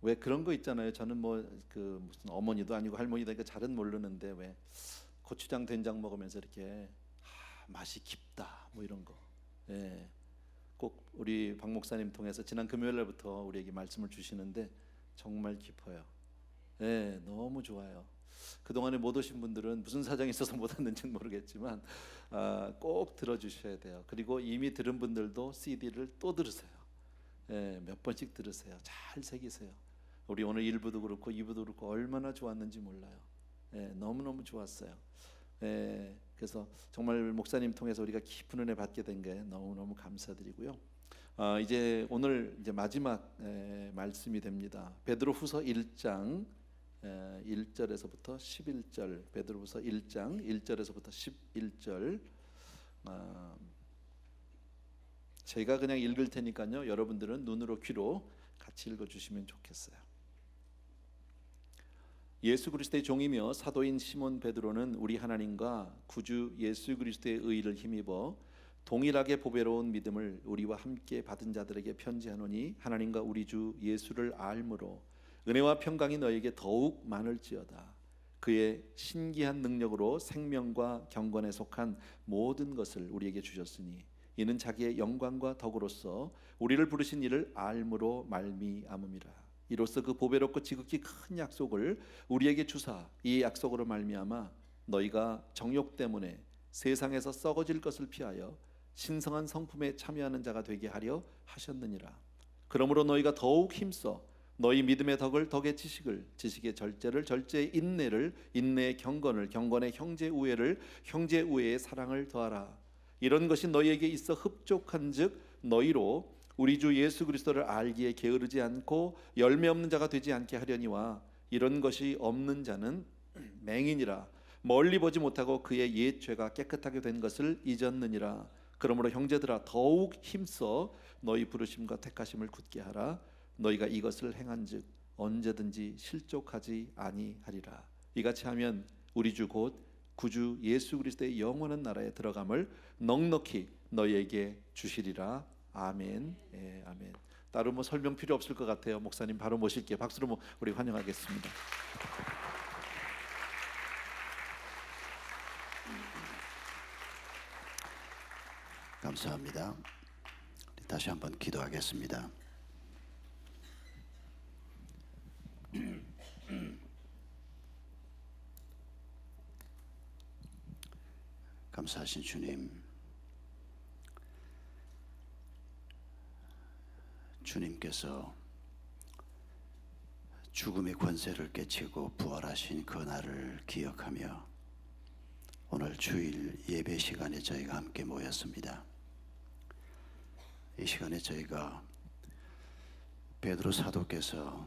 왜 그런 거 있잖아요. 저는 뭐 그 무슨 어머니도 아니고 할머니도 아니고 잘은 모르는데 왜 고추장 된장 먹으면서 이렇게 맛이 깊다 뭐 이런 거. 예. 꼭 우리 박 목사님 통해서 지난 금요일 날부터 우리에게 말씀을 주시는데 정말 깊어요. 예, 너무 좋아요. 그동안에 못 오신 분들은 무슨 사정이 있어서 못 왔는지는 모르겠지만 꼭 들어주셔야 돼요. 그리고 이미 들은 분들도 CD를 또 들으세요. 예, 몇 번씩 들으세요. 잘 새기세요. 우리 오늘 1부도 그렇고 2부도 그렇고 얼마나 좋았는지 몰라요. 예, 너무너무 좋았어요. 예, 그래서 정말 목사님 통해서 우리가 깊은 은혜 받게 된 게 너무너무 감사드리고요. 이제 오늘 이제 마지막 말씀이 됩니다. 베드로후서 1장 1절에서부터 11절. 베드로후서 1장 1절에서부터 11절. 제가 그냥 읽을 테니까요. 여러분들은 눈으로 귀로 같이 읽어주시면 좋겠어요. 예수 그리스도의 종이며 사도인 시몬 베드로는 우리 하나님과 구주 예수 그리스도의 의를 힘입어 동일하게 보배로운 믿음을 우리와 함께 받은 자들에게 편지하노니 하나님과 우리 주 예수를 알므로 은혜와 평강이 너에게 더욱 많을지어다. 그의 신기한 능력으로 생명과 경건에 속한 모든 것을 우리에게 주셨으니 이는 자기의 영광과 덕으로서 우리를 부르신 이를 알므로 말미암음이라. 이로써 그 보배롭고 지극히 큰 약속을 우리에게 주사 이 약속으로 말미암아 너희가 정욕 때문에 세상에서 썩어질 것을 피하여 신성한 성품에 참여하는 자가 되게 하려 하셨느니라. 그러므로 너희가 더욱 힘써 너희 믿음의 덕을 덕의 지식을, 지식의 절제를, 절제의 인내를, 인내의 경건을, 경건의 형제 우애를, 형제 우애의 사랑을 더하라. 이런 것이 너희에게 있어 흡족한즉 너희로 우리 주 예수 그리스도를 알기에 게으르지 않고 열매 없는 자가 되지 않게 하려니와 이런 것이 없는 자는 맹인이라 멀리 보지 못하고 그의 옛 죄가 깨끗하게 된 것을 잊었느니라. 그러므로 형제들아 더욱 힘써 너희 부르심과 택하심을 굳게 하라. 너희가 이것을 행한즉 언제든지 실족하지 아니하리라. 이같이 하면 우리 주 곧 구주 예수 그리스도의 영원한 나라에 들어감을 넉넉히 너희에게 주시리라. 아멘. 예, 아멘. 따로 뭐 설명 필요 없을 것 같아요. 목사님 바로 모실게요. 박수로 우리 환영하겠습니다. 감사합니다. 다시 한번 기도하겠습니다. 감사하신 주님, 주님께서 죽음의 권세를 깨치고 부활하신 그 날을 기억하며 오늘 주일 예배 시간에 저희가 함께 모였습니다. 이 시간에 저희가 베드로 사도께서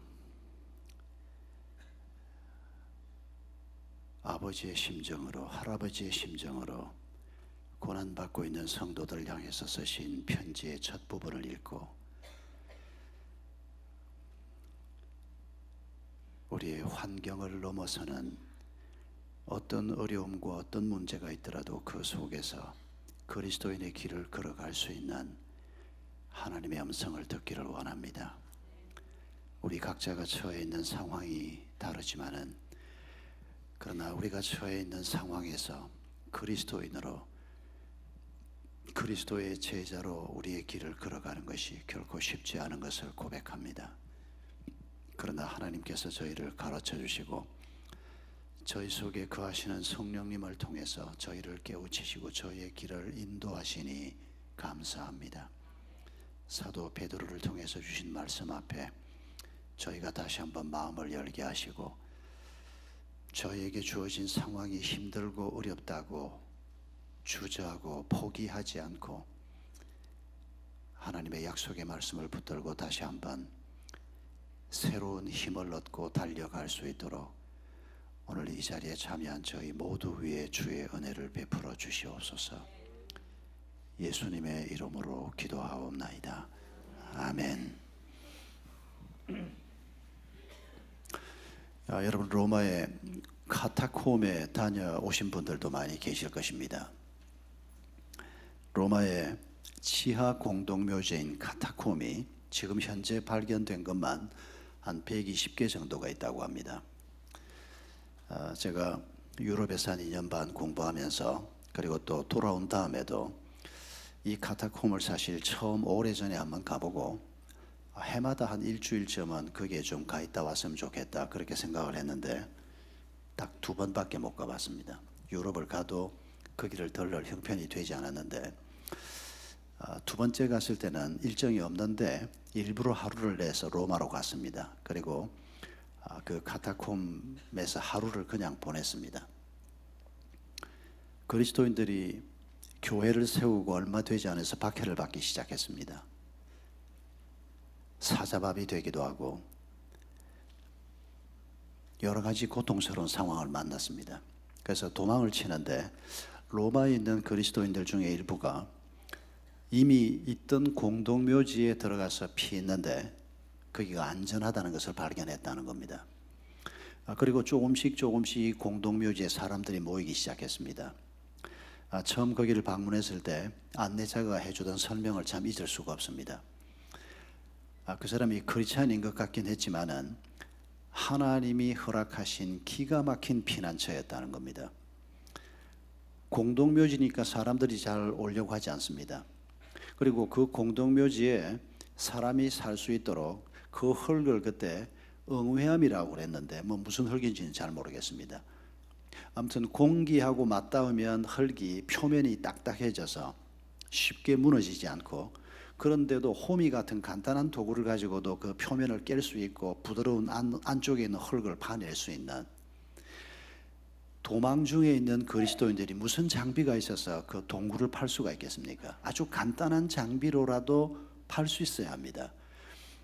아버지의 심정으로, 할아버지의 심정으로 고난받고 있는 성도들 향해서 쓰신 편지의 첫 부분을 읽고 우리의 환경을 넘어서는 어떤 어려움과 어떤 문제가 있더라도 그 속에서 그리스도인의 길을 걸어갈 수 있는 하나님의 음성을 듣기를 원합니다. 우리 각자가 처해 있는 상황이 다르지만은 그러나 우리가 처해 있는 상황에서 그리스도인으로, 그리스도의 제자로 우리의 길을 걸어가는 것이 결코 쉽지 않은 것을 고백합니다. 그러나 하나님께서 저희를 가르쳐 주시고 저희 속에 거하시는 성령님을 통해서 저희를 깨우치시고 저희의 길을 인도하시니 감사합니다. 사도 베드로를 통해서 주신 말씀 앞에 저희가 다시 한번 마음을 열게 하시고 저희에게 주어진 상황이 힘들고 어렵다고 주저하고 포기하지 않고 하나님의 약속의 말씀을 붙들고 다시 한번 새로운 힘을 얻고 달려갈 수 있도록 오늘 이 자리에 참여한 저희 모두 위에 주의 은혜를 베풀어 주시옵소서. 예수님의 이름으로 기도하옵나이다. 아멘. 여러분, 로마의 카타콤에 다녀오신 분들도 많이 계실 것입니다. 로마의 지하 공동묘지인 카타콤이 지금 현재 발견된 것만 한 120개 정도가 있다고 합니다. 제가 유럽에서 한 2년 반 공부하면서 그리고 또 돌아온 다음에도 이 카타콤을 사실 처음 오래전에 한번 가보고 해마다 한 일주일쯤은 거기에 좀 가 있다 왔으면 좋겠다 그렇게 생각을 했는데 딱 2번밖에 못 가봤습니다. 유럽을 가도 거기를 덜을 형편이 되지 않았는데 2번째 갔을 때는 일정이 없는데 일부러 하루를 내서 로마로 갔습니다. 그리고 그 카타콤에서 하루를 그냥 보냈습니다. 그리스도인들이 교회를 세우고 얼마 되지 않아서 박해를 받기 시작했습니다. 사자밥이 되기도 하고 여러 가지 고통스러운 상황을 만났습니다. 그래서 도망을 치는데 로마에 있는 그리스도인들 중에 일부가 이미 있던 공동묘지에 들어가서 피했는데 거기가 안전하다는 것을 발견했다는 겁니다. 그리고 조금씩 공동묘지에 사람들이 모이기 시작했습니다. 처음 거기를 방문했을 때 안내자가 해주던 설명을 참 잊을 수가 없습니다. 그 사람이 크리스찬인 것 같긴 했지만은 하나님이 허락하신 기가 막힌 피난처였다는 겁니다. 공동묘지니까 사람들이 잘 오려고 하지 않습니다. 그리고 그 공동묘지에 사람이 살 수 있도록 그 흙을 그때 응회암이라고 그랬는데 무슨 흙인지는 잘 모르겠습니다. 아무튼 공기하고 맞닿으면 흙이 표면이 딱딱해져서 쉽게 무너지지 않고 그런데도 호미 같은 간단한 도구를 가지고도 그 표면을 깰 수 있고 부드러운 안쪽에 있는 흙을 파낼 수 있는 도망 중에 있는 그리스도인들이 무슨 장비가 있어서 그 동굴을 팔 수가 있겠습니까? 아주 간단한 장비로라도 팔 수 있어야 합니다.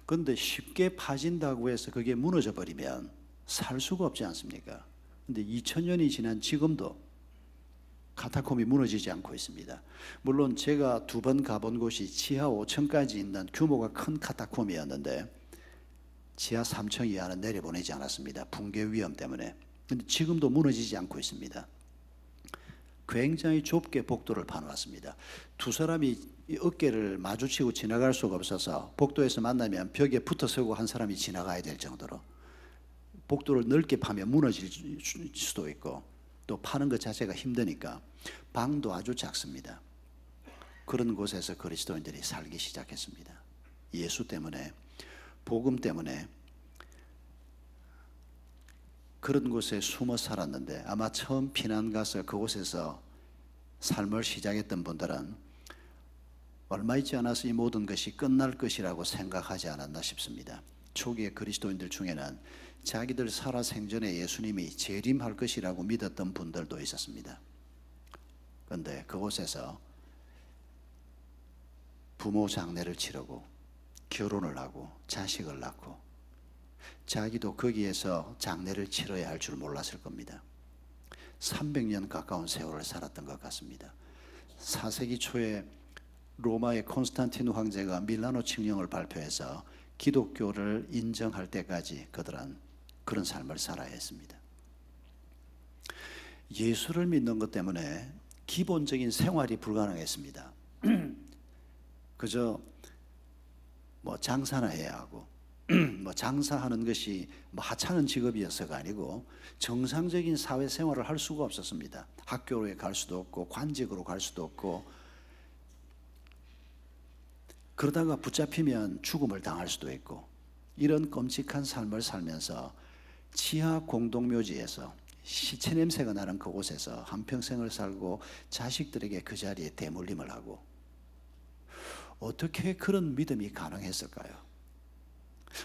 그런데 쉽게 파진다고 해서 그게 무너져 버리면 살 수가 없지 않습니까? 근데 2000년이 지난 지금도 카타콤이 무너지지 않고 있습니다. 물론 제가 2번 가본 곳이 지하 5층까지 있는 규모가 큰 카타콤이었는데 지하 3층 이하는 내려보내지 않았습니다. 붕괴 위험 때문에. 근데 지금도 무너지지 않고 있습니다. 굉장히 좁게 복도를 파놓았습니다. 2 사람이 어깨를 마주치고 지나갈 수가 없어서 복도에서 만나면 벽에 붙어 서고 한 사람이 지나가야 될 정도로 복도를 넓게 파면 무너질 수도 있고 또 파는 것 자체가 힘드니까 방도 아주 작습니다. 그런 곳에서 그리스도인들이 살기 시작했습니다. 예수 때문에, 복음 때문에 그런 곳에 숨어 살았는데 아마 처음 피난 가서 그곳에서 삶을 시작했던 분들은 얼마 있지 않아서 이 모든 것이 끝날 것이라고 생각하지 않았나 싶습니다. 초기의 그리스도인들 중에는 자기들 살아생전에 예수님이 재림할 것이라고 믿었던 분들도 있었습니다. 그런데 그곳에서 부모 장례를 치르고 결혼을 하고 자식을 낳고 자기도 거기에서 장례를 치러야 할 줄 몰랐을 겁니다. 300년 가까운 세월을 살았던 것 같습니다. 4세기 초에 로마의 콘스탄티누 황제가 밀라노 칙령을 발표해서 기독교를 인정할 때까지 그들은 그런 삶을 살아야 했습니다. 예수를 믿는 것 때문에 기본적인 생활이 불가능했습니다. 그저 장사나 해야 하고 장사하는 것이 하찮은 직업이어서가 아니고 정상적인 사회생활을 할 수가 없었습니다. 학교에 갈 수도 없고 관직으로 갈 수도 없고 그러다가 붙잡히면 죽음을 당할 수도 있고 이런 끔찍한 삶을 살면서 지하 공동묘지에서 시체 냄새가 나는 그곳에서 한평생을 살고 자식들에게 그 자리에 대물림을 하고 어떻게 그런 믿음이 가능했을까요?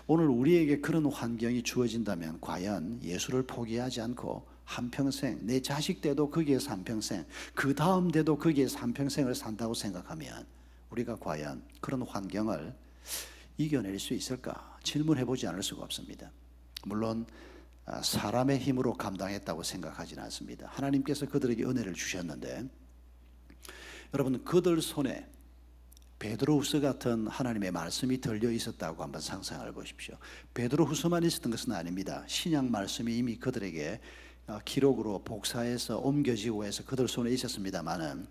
오늘 우리에게 그런 환경이 주어진다면 과연 예수를 포기하지 않고 한평생 내 자식 때도 거기에서 한평생 그 다음 때도 거기에서 한평생을 산다고 생각하면 우리가 과연 그런 환경을 이겨낼 수 있을까 질문해 보지 않을 수가 없습니다. 물론 사람의 힘으로 감당했다고 생각하지는 않습니다. 하나님께서 그들에게 은혜를 주셨는데 여러분 그들 손에 베드로후서 같은 하나님의 말씀이 들려 있었다고 한번 상상해 보십시오. 베드로후서만 있었던 것은 아닙니다. 신약 말씀이 이미 그들에게 기록으로 복사해서 옮겨지고 해서 그들 손에 있었습니다만은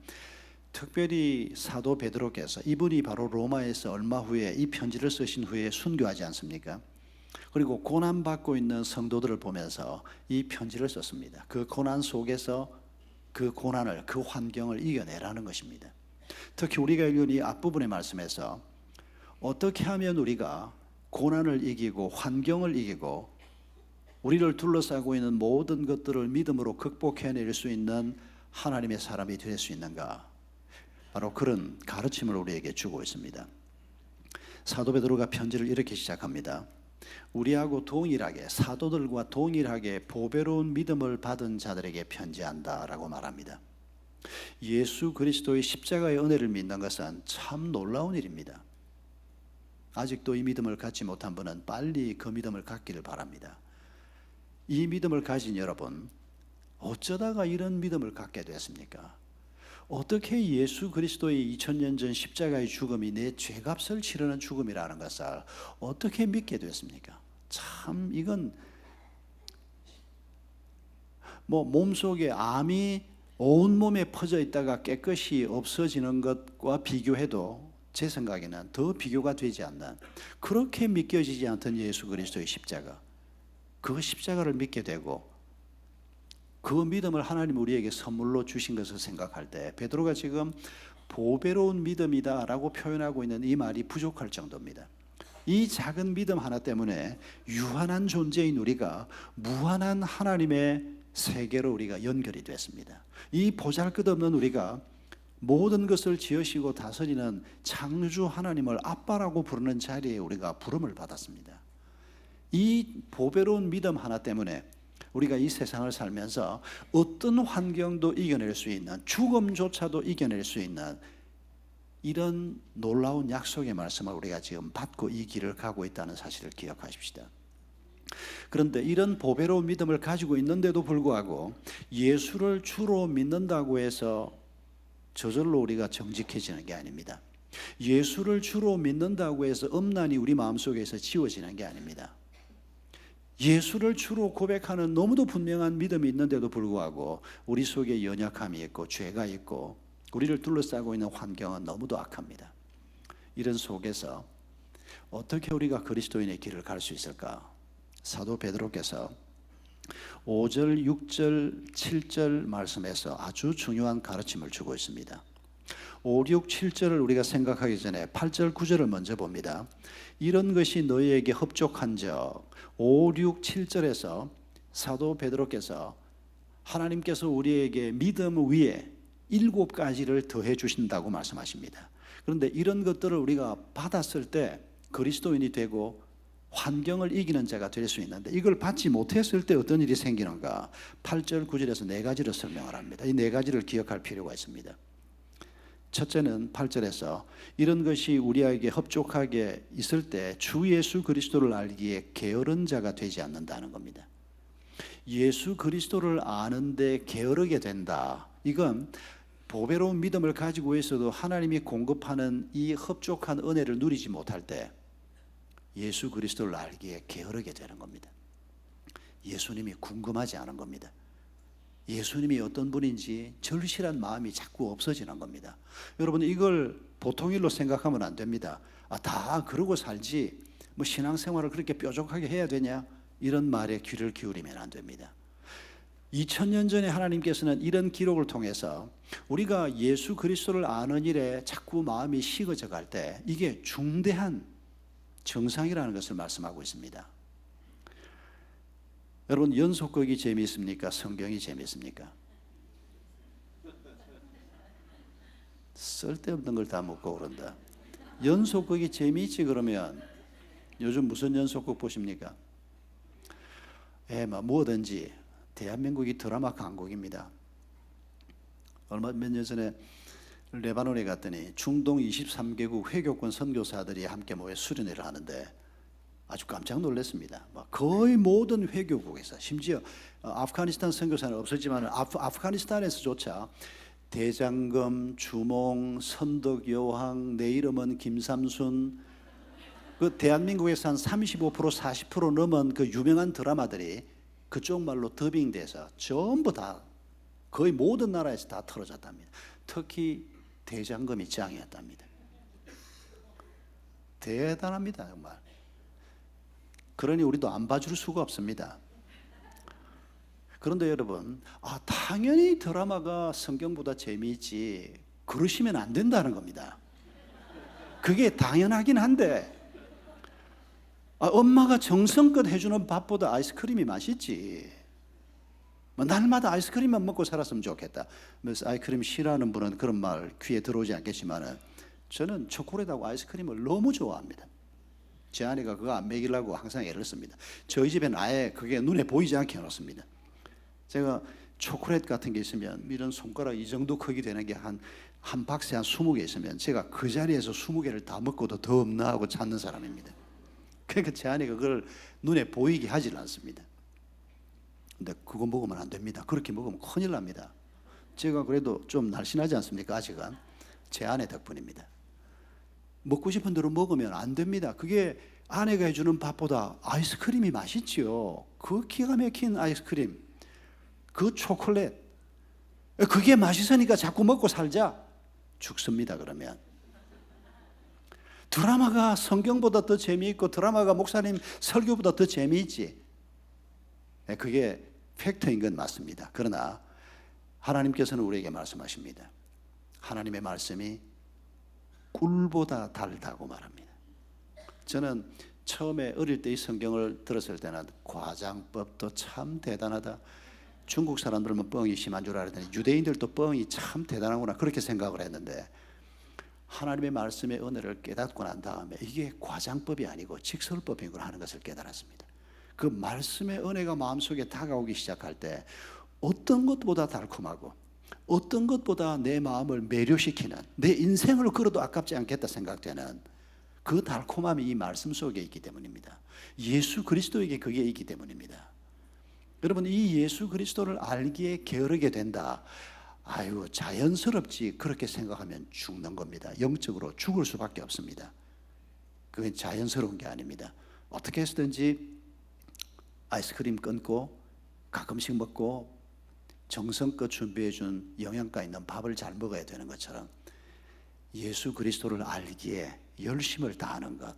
특별히 사도 베드로께서 이분이 바로 로마에서 얼마 후에 이 편지를 쓰신 후에 순교하지 않습니까? 그리고 고난받고 있는 성도들을 보면서 이 편지를 썼습니다. 그 고난 속에서 그 고난을, 그 환경을 이겨내라는 것입니다. 특히 우리가 읽은 이 앞부분의 말씀에서 어떻게 하면 우리가 고난을 이기고 환경을 이기고 우리를 둘러싸고 있는 모든 것들을 믿음으로 극복해낼 수 있는 하나님의 사람이 될 수 있는가? 바로 그런 가르침을 우리에게 주고 있습니다. 사도 베드로가 편지를 이렇게 시작합니다. 우리하고 동일하게, 사도들과 동일하게 보배로운 믿음을 받은 자들에게 편지한다라고 말합니다. 예수 그리스도의 십자가의 은혜를 믿는 것은 참 놀라운 일입니다. 아직도 이 믿음을 갖지 못한 분은 빨리 그 믿음을 갖기를 바랍니다. 이 믿음을 가진 여러분, 어쩌다가 이런 믿음을 갖게 됐습니까? 어떻게 예수 그리스도의 2000년 전 십자가의 죽음이 내 죄값을 치르는 죽음이라는 것을 어떻게 믿게 됐습니까? 참 이건 몸속에 암이 온몸에 퍼져 있다가 깨끗이 없어지는 것과 비교해도 제 생각에는 더 비교가 되지 않는, 그렇게 믿겨지지 않던 예수 그리스도의 십자가, 그 십자가를 믿게 되고 그 믿음을 하나님 우리에게 선물로 주신 것을 생각할 때 베드로가 지금 보배로운 믿음이다라고 표현하고 있는 이 말이 부족할 정도입니다. 이 작은 믿음 하나 때문에 유한한 존재인 우리가 무한한 하나님의 세계로 우리가 연결이 됐습니다. 이 보잘것없는 우리가 모든 것을 지으시고 다스리는 창조주 하나님을 아빠라고 부르는 자리에 우리가 부름을 받았습니다. 이 보배로운 믿음 하나 때문에 우리가 이 세상을 살면서 어떤 환경도 이겨낼 수 있는, 죽음조차도 이겨낼 수 있는 이런 놀라운 약속의 말씀을 우리가 지금 받고 이 길을 가고 있다는 사실을 기억하십시다. 그런데 이런 보배로운 믿음을 가지고 있는데도 불구하고 예수를 주로 믿는다고 해서 저절로 우리가 정직해지는 게 아닙니다. 예수를 주로 믿는다고 해서 엄란이 우리 마음속에서 지워지는 게 아닙니다. 예수를 주로 고백하는 너무도 분명한 믿음이 있는데도 불구하고 우리 속에 연약함이 있고 죄가 있고 우리를 둘러싸고 있는 환경은 너무도 악합니다. 이런 속에서 어떻게 우리가 그리스도인의 길을 갈 수 있을까? 사도 베드로께서 5절, 6절, 7절 말씀에서 아주 중요한 가르침을 주고 있습니다. 5, 6, 7절을 우리가 생각하기 전에 8절, 9절을 먼저 봅니다. 이런 것이 너희에게 흡족한 적, 5, 6, 7절에서 사도 베드로께서 하나님께서 우리에게 믿음 위에 7가지를 더해 주신다고 말씀하십니다. 그런데 이런 것들을 우리가 받았을 때 그리스도인이 되고 환경을 이기는 자가 될 수 있는데 이걸 받지 못했을 때 어떤 일이 생기는가? 8절, 9절에서 4가지를 설명을 합니다. 이 4가지를 기억할 필요가 있습니다. 첫째는 8절에서 이런 것이 우리에게 흡족하게 있을 때 주 예수 그리스도를 알기에 게으른 자가 되지 않는다는 겁니다. 예수 그리스도를 아는데 게으르게 된다. 이건 보배로운 믿음을 가지고 있어도 하나님이 공급하는 이 흡족한 은혜를 누리지 못할 때 예수 그리스도를 알기에 게으르게 되는 겁니다. 예수님이 궁금하지 않은 겁니다. 예수님이 어떤 분인지 절실한 마음이 자꾸 없어지는 겁니다. 여러분 이걸 보통 일로 생각하면 안 됩니다. 다 그러고 살지 신앙생활을 그렇게 뾰족하게 해야 되냐? 이런 말에 귀를 기울이면 안 됩니다. 2000년 전에 하나님께서는 이런 기록을 통해서 우리가 예수 그리스도를 아는 일에 자꾸 마음이 식어져 갈 때 이게 중대한 정상이라는 것을 말씀하고 있습니다. 여러분 연속극이 재미있습니까? 성경이 재미있습니까? 쓸데없는 걸 다 묻고 그런다. 연속극이 재미있지 그러면 요즘 무슨 연속극 보십니까? 뭐든지 대한민국이 드라마 강국입니다. 몇 년 전에 레바논에 갔더니 중동 23개국 회교권 선교사들이 함께 모여 수련회를 하는데 아주 깜짝 놀랐습니다. 거의 모든 회교국에서 심지어 아프가니스탄 선교사는 없었지만 아프가니스탄에서조차 대장금, 주몽, 선덕여왕, 내 이름은 김삼순 그 대한민국에서 한 35% 40% 넘은 그 유명한 드라마들이 그쪽 말로 더빙돼서 전부 다 거의 모든 나라에서 다 틀어졌답니다. 특히 대장금이 짱이었답니다. 대단합니다 정말. 그러니 우리도 안 봐줄 수가 없습니다. 그런데 여러분, 당연히 드라마가 성경보다 재미있지 그러시면 안 된다는 겁니다. 그게 당연하긴 한데, 엄마가 정성껏 해주는 밥보다 아이스크림이 맛있지. 날마다 아이스크림만 먹고 살았으면 좋겠다. 아이스크림 싫어하는 분은 그런 말 귀에 들어오지 않겠지만, 저는 초콜릿하고 아이스크림을 너무 좋아합니다. 제 아내가 그거 안 먹이려고 항상 애를 씁니다. 저희 집엔 아예 그게 눈에 보이지 않게 해놓습니다. 제가 초콜릿 같은 게 있으면 이런 손가락 이 정도 크기 되는 게 한 박스에 한 20개 있으면 제가 그 자리에서 20개를 다 먹고도 더 없나 하고 찾는 사람입니다. 그러니까 제 아내가 그걸 눈에 보이게 하질 않습니다. 근데 그거 먹으면 안 됩니다. 그렇게 먹으면 큰일 납니다. 제가 그래도 좀 날씬하지 않습니까? 아직은 제 아내 덕분입니다. 먹고 싶은 대로 먹으면 안 됩니다. 그게 아내가 해주는 밥보다 아이스크림이 맛있지요. 그 기가 막힌 아이스크림, 그 초콜릿, 그게 맛있으니까 자꾸 먹고 살자. 죽습니다. 그러면 드라마가 성경보다 더 재미있고 드라마가 목사님 설교보다 더 재미있지. 그게 팩트인 건 맞습니다. 그러나 하나님께서는 우리에게 말씀하십니다. 하나님의 말씀이 꿀보다 달다고 말합니다. 저는 처음에 어릴 때 이 성경을 들었을 때는 과장법도 참 대단하다. 중국 사람들은 뻥이 심한 줄 알았더니 유대인들도 뻥이 참 대단하구나 그렇게 생각을 했는데, 하나님의 말씀의 은혜를 깨닫고 난 다음에 이게 과장법이 아니고 직설법이구나 하는 것을 깨달았습니다. 그 말씀의 은혜가 마음속에 다가오기 시작할 때 어떤 것보다 달콤하고 어떤 것보다 내 마음을 매료시키는, 내 인생을 걸어도 아깝지 않겠다 생각되는 그 달콤함이 이 말씀 속에 있기 때문입니다. 예수 그리스도에게 그게 있기 때문입니다. 여러분, 이 예수 그리스도를 알기에 게으르게 된다. 자연스럽지 그렇게 생각하면 죽는 겁니다. 영적으로 죽을 수밖에 없습니다. 그건 자연스러운 게 아닙니다. 어떻게 해서든지 아이스크림 끊고 가끔씩 먹고 정성껏 준비해 준 영양가 있는 밥을 잘 먹어야 되는 것처럼 예수 그리스도를 알기에 열심을 다하는 것,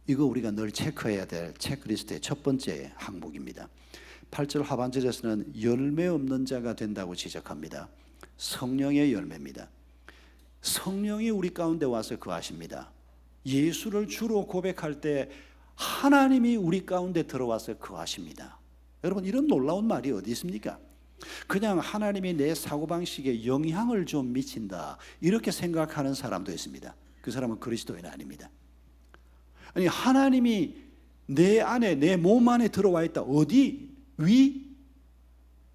이거 우리가 늘 체크해야 될 체크리스트의 첫 번째 항목입니다. 8절 하반절에서는 열매 없는 자가 된다고 지적합니다. 성령의 열매입니다. 성령이 우리 가운데 와서 거하십니다. 예수를 주로 고백할 때 하나님이 우리 가운데 들어와서 거하십니다. 여러분, 이런 놀라운 말이 어디 있습니까? 그냥 하나님이 내 사고방식에 영향을 좀 미친다 이렇게 생각하는 사람도 있습니다. 그 사람은 그리스도인 아닙니다. 아니, 하나님이 내 안에, 내 몸 안에 들어와 있다. 어디? 위?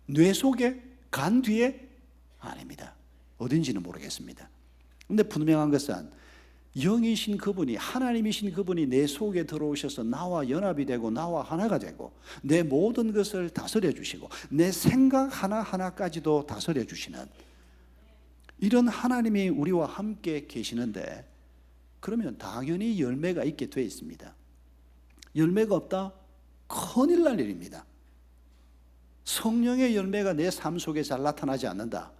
뇌 속에? 간 뒤에? 아닙니다. 어딘지는 모르겠습니다. 그런데 분명한 것은 영이신 그분이, 하나님이신 그분이 내 속에 들어오셔서 나와 연합이 되고 나와 하나가 되고 내 모든 것을 다스려 주시고 내 생각 하나하나까지도 다스려 주시는 이런 하나님이 우리와 함께 계시는데, 그러면 당연히 열매가 있게 되어 있습니다. 열매가 없다? 큰일 날 일입니다. 성령의 열매가 내 삶 속에 잘 나타나지 않는다?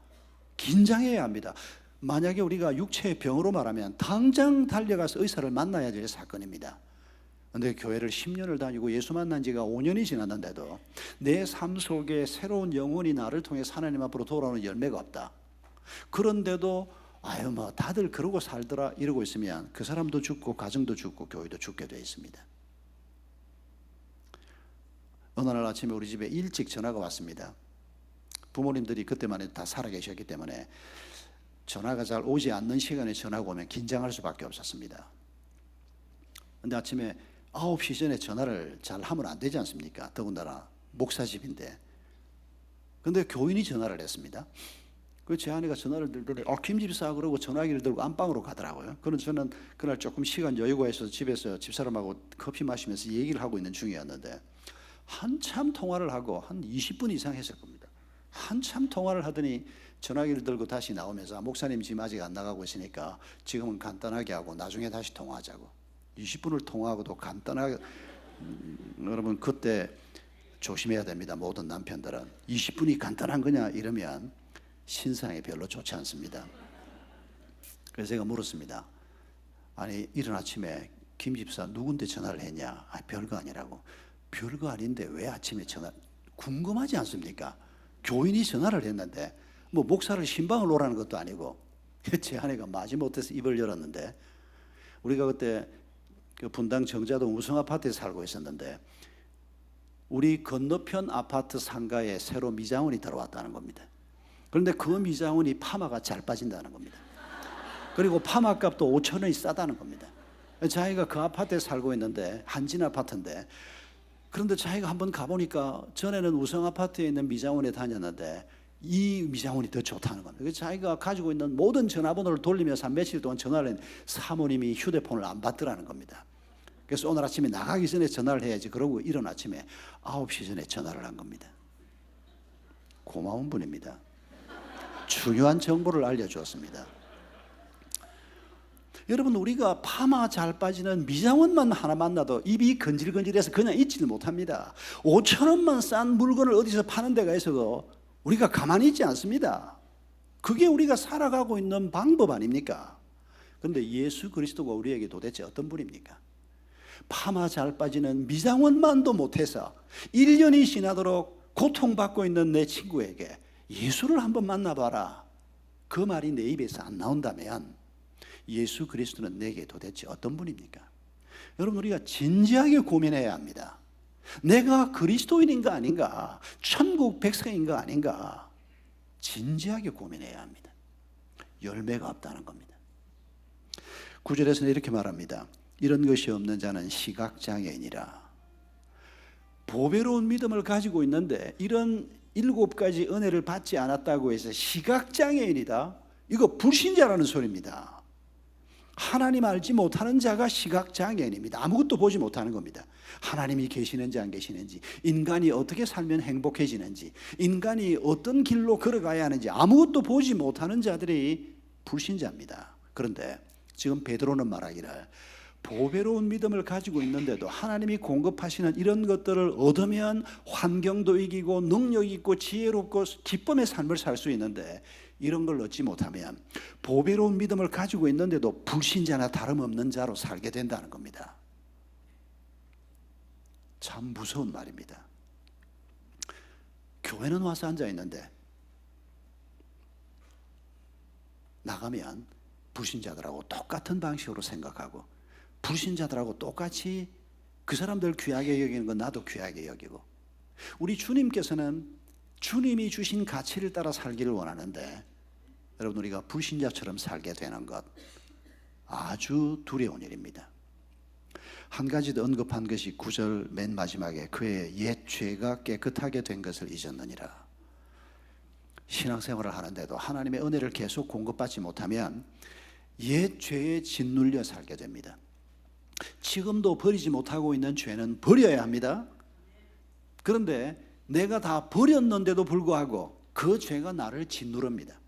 긴장해야 합니다. 만약에 우리가 육체의 병으로 말하면 당장 달려가서 의사를 만나야 될 사건입니다. 그런데 교회를 10년을 다니고 예수 만난 지가 5년이 지났는데도 내 삶 속에 새로운 영혼이 나를 통해 하나님 앞으로 돌아오는 열매가 없다. 그런데도 다들 그러고 살더라 이러고 있으면 그 사람도 죽고 가정도 죽고 교회도 죽게 되어 있습니다. 어느 날 아침에 우리 집에 일찍 전화가 왔습니다. 부모님들이 그때만 해도 다 살아계셨기 때문에 전화가 잘 오지 않는 시간에 전화가 오면 긴장할 수밖에 없었습니다. 그런데 아침에 9시 전에 전화를 잘 하면 안 되지 않습니까? 더군다나 목사집인데. 그런데 교인이 전화를 했습니다. 그 제 아내가 전화를 들더니 김 집사 그러고 전화기를 들고 안방으로 가더라고요. 그래서 저는 그날 조금 시간 여유가 있어서 집에서 집사람하고 커피 마시면서 얘기를 하고 있는 중이었는데 한참 통화를 하고 한 20분 이상 했을 겁니다. 한참 통화를 하더니 전화기를 들고 다시 나오면서 목사님 지금 아직 안 나가고 있으니까 지금은 간단하게 하고 나중에 다시 통화하자고. 20분을 통화하고도 간단하게. 여러분, 그때 조심해야 됩니다. 모든 남편들은 20분이 간단한 거냐 이러면 신상에 별로 좋지 않습니다. 그래서 제가 물었습니다. 아니, 이른 아침에 김 집사 누군데 전화를 했냐? 별거 아니라고. 별거 아닌데 왜 아침에 전화? 궁금하지 않습니까? 교인이 전화를 했는데 뭐 목사를 신방을 오라는 것도 아니고 제 아내가 마지못해서 입을 열었는데 우리가 그때 그 분당 정자동 우성 아파트에 살고 있었는데 우리 건너편 아파트 상가에 새로 미장원이 들어왔다는 겁니다. 그런데 그 미장원이 파마가 잘 빠진다는 겁니다. 그리고 파마 값도 5천 원이 싸다는 겁니다. 자기가 그 아파트에 살고 있는데 한진 아파트인데 그런데 자기가 한번 가보니까 전에는 우성 아파트에 있는 미장원에 다녔는데 이 미장원이 더 좋다는 겁니다. 그래서 자기가 가지고 있는 모든 전화번호를 돌리면서 한 며칠 동안 전화를 했는데 사모님이 휴대폰을 안 받더라는 겁니다. 그래서 오늘 아침에 나가기 전에 전화를 해야지 그러고 이른 아침에 9시 전에 전화를 한 겁니다. 고마운 분입니다. 중요한 정보를 알려주었습니다. 여러분 우리가 파마 잘 빠지는 미장원만 하나 만나도 입이 건질건질해서 그냥 잊지를 못합니다. 5천 원만 싼 물건을 어디서 파는 데가 있어도 우리가 가만히 있지 않습니다. 그게 우리가 살아가고 있는 방법 아닙니까? 그런데 예수 그리스도가 우리에게 도대체 어떤 분입니까? 파마 잘 빠지는 미장원만도 못해서 1년이 지나도록 고통받고 있는 내 친구에게 예수를 한번 만나봐라. 그 말이 내 입에서 안 나온다면 예수 그리스도는 내게 도대체 어떤 분입니까? 여러분 우리가 진지하게 고민해야 합니다. 내가 그리스도인인가 아닌가, 천국 백성인가 아닌가 진지하게 고민해야 합니다. 열매가 없다는 겁니다. 9절에서는 이렇게 말합니다. 이런 것이 없는 자는 시각장애인이라. 보배로운 믿음을 가지고 있는데 이런 7가지 은혜를 받지 않았다고 해서 시각장애인이다? 이거 불신자라는 소리입니다. 하나님 알지 못하는 자가 시각장애인입니다. 아무것도 보지 못하는 겁니다. 하나님이 계시는지 안 계시는지, 인간이 어떻게 살면 행복해지는지, 인간이 어떤 길로 걸어가야 하는지 아무것도 보지 못하는 자들이 불신자입니다. 그런데 지금 베드로는 말하기를 보배로운 믿음을 가지고 있는데도 하나님이 공급하시는 이런 것들을 얻으면 환경도 이기고 능력 있고 지혜롭고 기쁨의 삶을 살 수 있는데 이런 걸 얻지 못하면 보배로운 믿음을 가지고 있는데도 불신자나 다름없는 자로 살게 된다는 겁니다. 참 무서운 말입니다. 교회는 와서 앉아 있는데 나가면 불신자들하고 똑같은 방식으로 생각하고 불신자들하고 똑같이 그 사람들 귀하게 여기는 건 나도 귀하게 여기고 우리 주님께서는 주님이 주신 가치를 따라 살기를 원하는데 여러분 우리가 불신자처럼 살게 되는 것 아주 두려운 일입니다. 한 가지 더 언급한 것이 9절 맨 마지막에 그의 옛 죄가 깨끗하게 된 것을 잊었느니라. 신앙생활을 하는데도 하나님의 은혜를 계속 공급받지 못하면 옛 죄에 짓눌려 살게 됩니다. 지금도 버리지 못하고 있는 죄는 버려야 합니다. 그런데 내가 다 버렸는데도 불구하고 그 죄가 나를 짓누릅니다.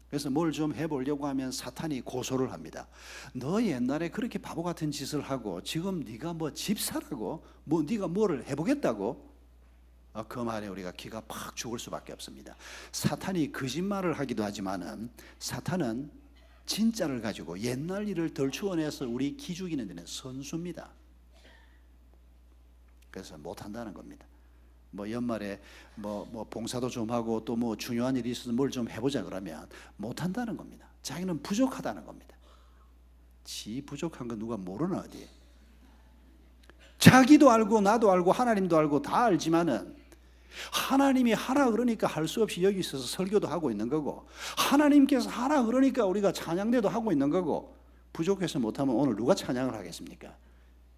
그래서 뭘 좀 해보려고 하면 사탄이 고소를 합니다. 너 옛날에 그렇게 바보 같은 짓을 하고 지금 네가 뭐 집사라고 뭐 네가 뭐를 해보겠다고 그 말에 우리가 기가 팍 죽을 수밖에 없습니다. 사탄이 거짓말을 하기도 하지만은 사탄은 진짜를 가지고 옛날 일을 덜 추원해서 우리 기죽이는 데는 선수입니다. 그래서 못한다는 겁니다. 뭐 연말에 뭐 봉사도 좀 하고 또 뭐 중요한 일이 있어서 뭘 좀 해보자 그러면 못한다는 겁니다. 자기는 부족하다는 겁니다. 지 부족한 거 누가 모르나 어디? 자기도 알고 나도 알고 하나님도 알고 다 알지만은 하나님이 하라 그러니까 할 수 없이 여기 있어서 설교도 하고 있는 거고 하나님께서 하라 그러니까 우리가 찬양대도 하고 있는 거고 부족해서 못하면 오늘 누가 찬양을 하겠습니까?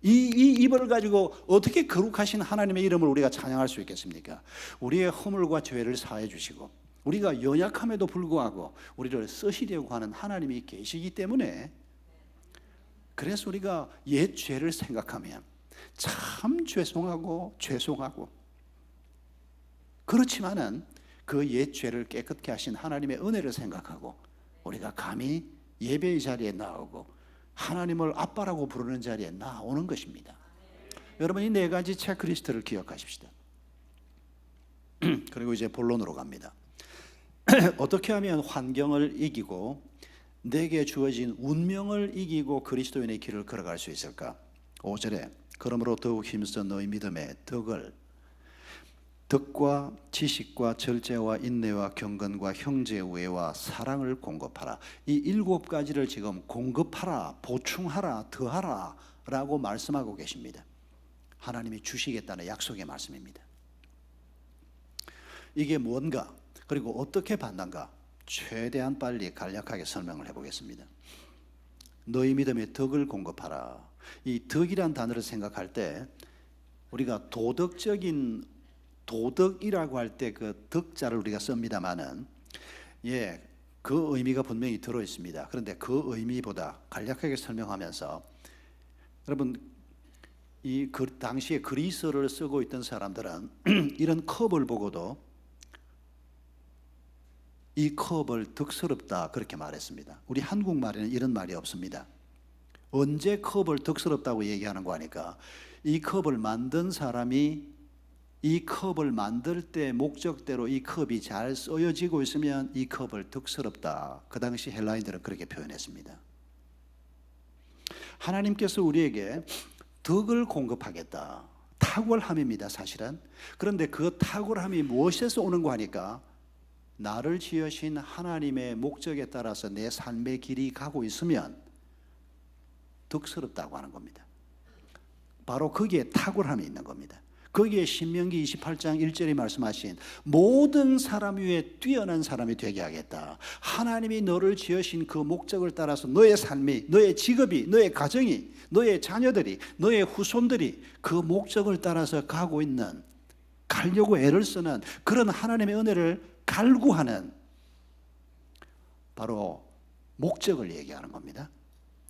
이 입을 가지고 어떻게 거룩하신 하나님의 이름을 우리가 찬양할 수 있겠습니까? 우리의 허물과 죄를 사해 주시고 우리가 연약함에도 불구하고 우리를 쓰시려고 하는 하나님이 계시기 때문에 그래서 우리가 옛 죄를 생각하면 참 죄송하고 그렇지만은 그 옛 죄를 깨끗게 하신 하나님의 은혜를 생각하고 우리가 감히 예배의 자리에 나오고 하나님을 아빠라고 부르는 자리에 나오는 것입니다. 여러분 이 4가지 체크리스트를 기억하십시다. 그리고 이제 본론으로 갑니다. 어떻게 하면 환경을 이기고 내게 주어진 운명을 이기고 그리스도인의 길을 걸어갈 수 있을까? 5절에 그러므로 더욱 힘써 너희 믿음의 덕과 지식과 절제와 인내와 경건과 형제의 우애와 사랑을 공급하라. 이 7가지를 지금 공급하라, 보충하라, 더하라 라고 말씀하고 계십니다. 하나님이 주시겠다는 약속의 말씀입니다. 이게 뭔가, 그리고 어떻게 받는가, 최대한 빨리 간략하게 설명을 해보겠습니다. 너희 믿음의 덕을 공급하라. 이 덕이란 단어를 생각할 때 우리가 도덕이라고 할 때 그 덕자를 우리가 씁니다만은 그 의미가 분명히 들어 있습니다. 그런데 그 의미보다 간략하게 설명하면서 여러분 그 당시에 그리스어를 쓰고 있던 사람들은 이런 컵을 보고도 이 컵을 덕스럽다 그렇게 말했습니다. 우리 한국말에는 이런 말이 없습니다. 언제 컵을 덕스럽다고 얘기하는 거 하니까 이 컵을 만든 사람이 이 컵을 만들 때 목적대로 이 컵이 잘 쓰여지고 있으면 이 컵을 덕스럽다. 그 당시 헬라인들은 그렇게 표현했습니다. 하나님께서 우리에게 덕을 공급하겠다. 탁월함입니다, 사실은. 그런데 그 탁월함이 무엇에서 오는 거 하니까 나를 지으신 하나님의 목적에 따라서 내 삶의 길이 가고 있으면 덕스럽다고 하는 겁니다. 바로 거기에 탁월함이 있는 겁니다. 거기에 신명기 28장 1절에 말씀하신 모든 사람 위에 뛰어난 사람이 되게 하겠다. 하나님이 너를 지으신 그 목적을 따라서 너의 삶이, 너의 직업이, 너의 가정이, 너의 자녀들이, 너의 후손들이 그 목적을 따라서 가려고 애를 쓰는 그런 하나님의 은혜를 갈구하는 바로 목적을 얘기하는 겁니다.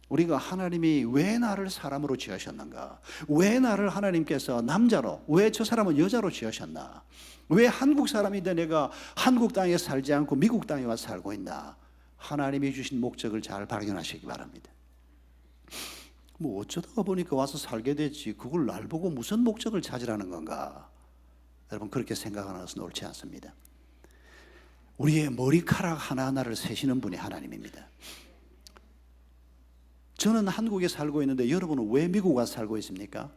우리가 하나님이 왜 나를 사람으로 지으셨는가? 왜 나를 하나님께서 남자로, 왜 저 사람은 여자로 지으셨나? 왜 한국 사람인데 내가 한국 땅에 살지 않고 미국 땅에 와서 살고 있나? 하나님이 주신 목적을 잘 발견하시기 바랍니다. 뭐 어쩌다가 보니까 와서 살게 됐지, 그걸 날 보고 무슨 목적을 찾으라는 건가? 여러분 그렇게 생각하는 것은 옳지 않습니다. 우리의 머리카락 하나하나를 세시는 분이 하나님입니다. 저는 한국에 살고 있는데 여러분은 왜 미국 와서 살고 있습니까?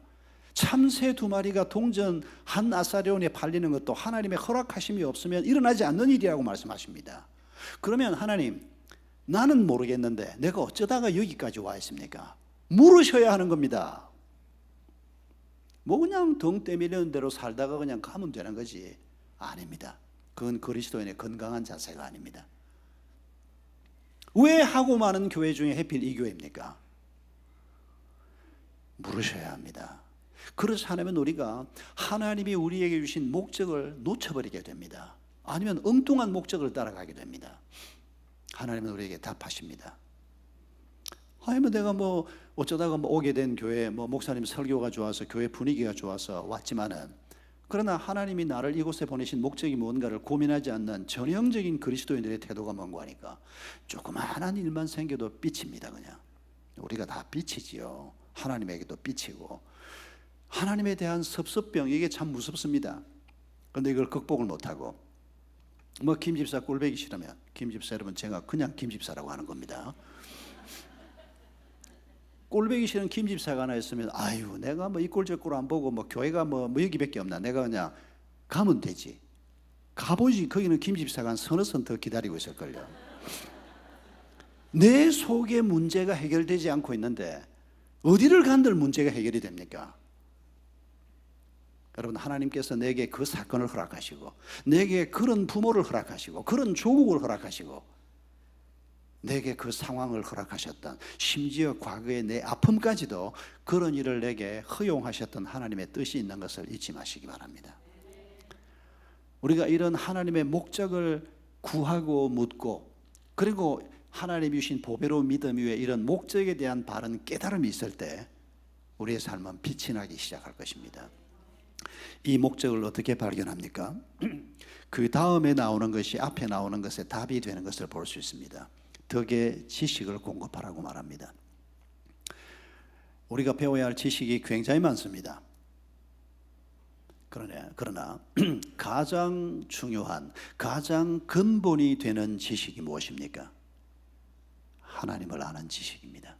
참새 2마리가 동전 한 아사리온에 팔리는 것도 하나님의 허락하심이 없으면 일어나지 않는 일이라고 말씀하십니다. 그러면 하나님, 나는 모르겠는데 내가 어쩌다가 여기까지 와 있습니까? 물으셔야 하는 겁니다. 뭐 그냥 덩 때밀리는 대로 살다가 그냥 가면 되는 거지. 아닙니다. 그건 그리스도인의 건강한 자세가 아닙니다. 왜 하고 많은 교회 중에 하필 이 교회입니까? 물으셔야 합니다. 그렇지 않으면 우리가 하나님이 우리에게 주신 목적을 놓쳐버리게 됩니다. 아니면 엉뚱한 목적을 따라가게 됩니다. 하나님은 우리에게 답하십니다. 아니면 내가 뭐 어쩌다가 오게 된 교회, 목사님 설교가 좋아서 교회 분위기가 좋아서 왔지만은, 그러나 하나님이 나를 이곳에 보내신 목적이 뭔가를 고민하지 않는 전형적인 그리스도인들의 태도가 뭔가 하니까 조그마한 일만 생겨도 삐칩니다. 그냥 우리가 다 삐치지요. 하나님에게도 삐치고. 하나님에 대한 섭섭병, 이게 참 무섭습니다. 그런데 이걸 극복을 못하고 김 집사 꼴보기 싫으면, 김 집사 여러분 제가 그냥 김 집사라고 하는 겁니다. 꼴보기 싫은 김 집사가 하나 있으면, 아유 내가 이 꼴 저 꼴 안 보고 교회가 여기밖에 없나, 내가 그냥 가면 되지. 가보지. 거기는 김 집사가 한 서너 선 더 기다리고 있을걸요. 내 속의 문제가 해결되지 않고 있는데 어디를 간들 문제가 해결이 됩니까? 여러분, 하나님께서 내게 그 사건을 허락하시고, 내게 그런 부모를 허락하시고, 그런 조국을 허락하시고, 내게 그 상황을 허락하셨던, 심지어 과거의 내 아픔까지도 그런 일을 내게 허용하셨던 하나님의 뜻이 있는 것을 잊지 마시기 바랍니다. 우리가 이런 하나님의 목적을 구하고 묻고, 그리고 하나님이 주신 보배로운 믿음 위에 이런 목적에 대한 바른 깨달음이 있을 때 우리의 삶은 빛이 나기 시작할 것입니다. 이 목적을 어떻게 발견합니까? 그 다음에 나오는 것이 앞에 나오는 것에 답이 되는 것을 볼 수 있습니다. 덕의 지식을 공급하라고 말합니다. 우리가 배워야 할 지식이 굉장히 많습니다. 그러나 가장 중요한, 가장 근본이 되는 지식이 무엇입니까? 하나님을 아는 지식입니다.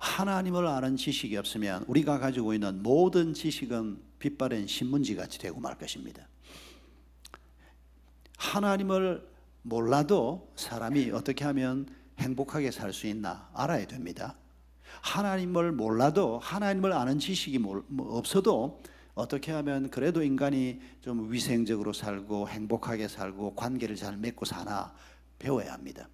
하나님을 아는 지식이 없으면 우리가 가지고 있는 모든 지식은 빛바랜 신문지 같이 되고 말 것입니다. 하나님을 몰라도 사람이 어떻게 하면 행복하게 살 수 있나 알아야 됩니다. 하나님을 몰라도, 하나님을 아는 지식이 없어도 어떻게 하면 그래도 인간이 좀 위생적으로 살고 행복하게 살고 관계를 잘 맺고 사나 배워야 합니다.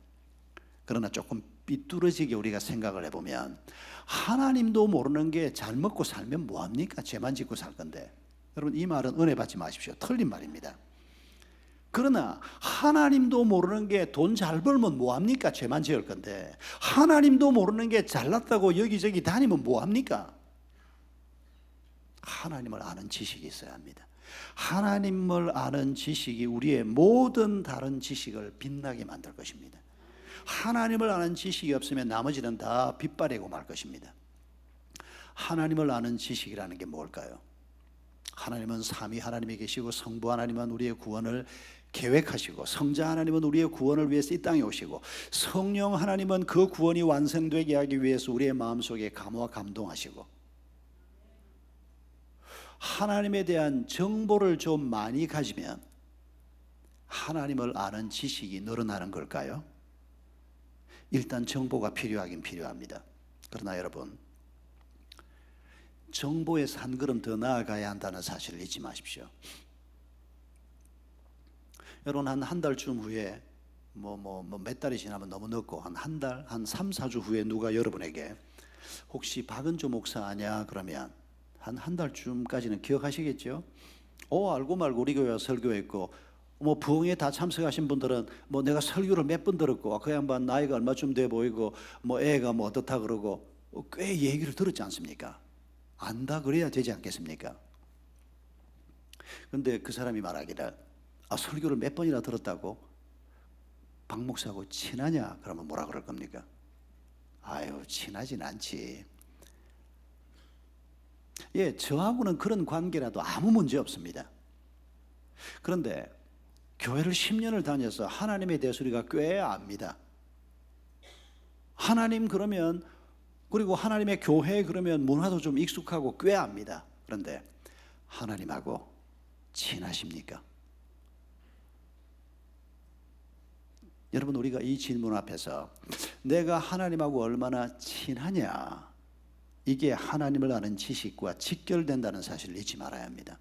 그러나 조금 삐뚤어지게 우리가 생각을 해보면 하나님도 모르는 게 잘 먹고 살면 뭐합니까? 죄만 짓고 살 건데. 여러분, 이 말은 은혜 받지 마십시오. 틀린 말입니다. 그러나 하나님도 모르는 게 돈 잘 벌면 뭐합니까? 죄만 지을 건데. 하나님도 모르는 게 잘났다고 여기저기 다니면 뭐합니까? 하나님을 아는 지식이 있어야 합니다. 하나님을 아는 지식이 우리의 모든 다른 지식을 빛나게 만들 것입니다. 하나님을 아는 지식이 없으면 나머지는 다 빛바래고 말 것입니다. 하나님을 아는 지식이라는 게 뭘까요? 하나님은 삼위 하나님이 계시고 성부 하나님은 우리의 구원을 계획하시고 성자 하나님은 우리의 구원을 위해서 이 땅에 오시고 성령 하나님은 그 구원이 완성되게 하기 위해서 우리의 마음속에 감화 감동하시고 하나님에 대한 정보를 좀 많이 가지면 하나님을 아는 지식이 늘어나는 걸까요? 일단 정보가 필요하긴 필요합니다. 그러나 여러분, 정보에서 한 걸음 더 나아가야 한다는 사실을 잊지 마십시오. 여러분, 한 달쯤 후에 몇 달이 지나면 너무 늦고 한 달, 한 3, 4주 후에 누가 여러분에게 혹시 박은조 목사 아냐? 그러면 한 달쯤까지는 기억하시겠죠? 알고 말고 우리 교회 설교했고 부흥에 다 참석하신 분들은 내가 설교를 몇 번 들었고 그 양반 나이가 얼마쯤 돼 보이고 애가 어떻다 그러고 꽤 얘기를 들었지 않습니까? 안다 그래야 되지 않겠습니까? 근데 그 사람이 말하기를 설교를 몇 번이나 들었다고? 박 목사하고 친하냐? 그러면 뭐라 그럴 겁니까? 아유, 친하진 않지. 예, 저하고는 그런 관계라도 아무 문제 없습니다. 그런데 교회를 10년을 다녀서 하나님에 대해서 우리가 꽤 압니다. 하나님 그러면, 그리고 하나님의 교회 그러면 문화도 좀 익숙하고 꽤 압니다. 그런데 하나님하고 친하십니까? 여러분, 우리가 이 질문 앞에서 내가 하나님하고 얼마나 친하냐, 이게 하나님을 아는 지식과 직결된다는 사실을 잊지 말아야 합니다.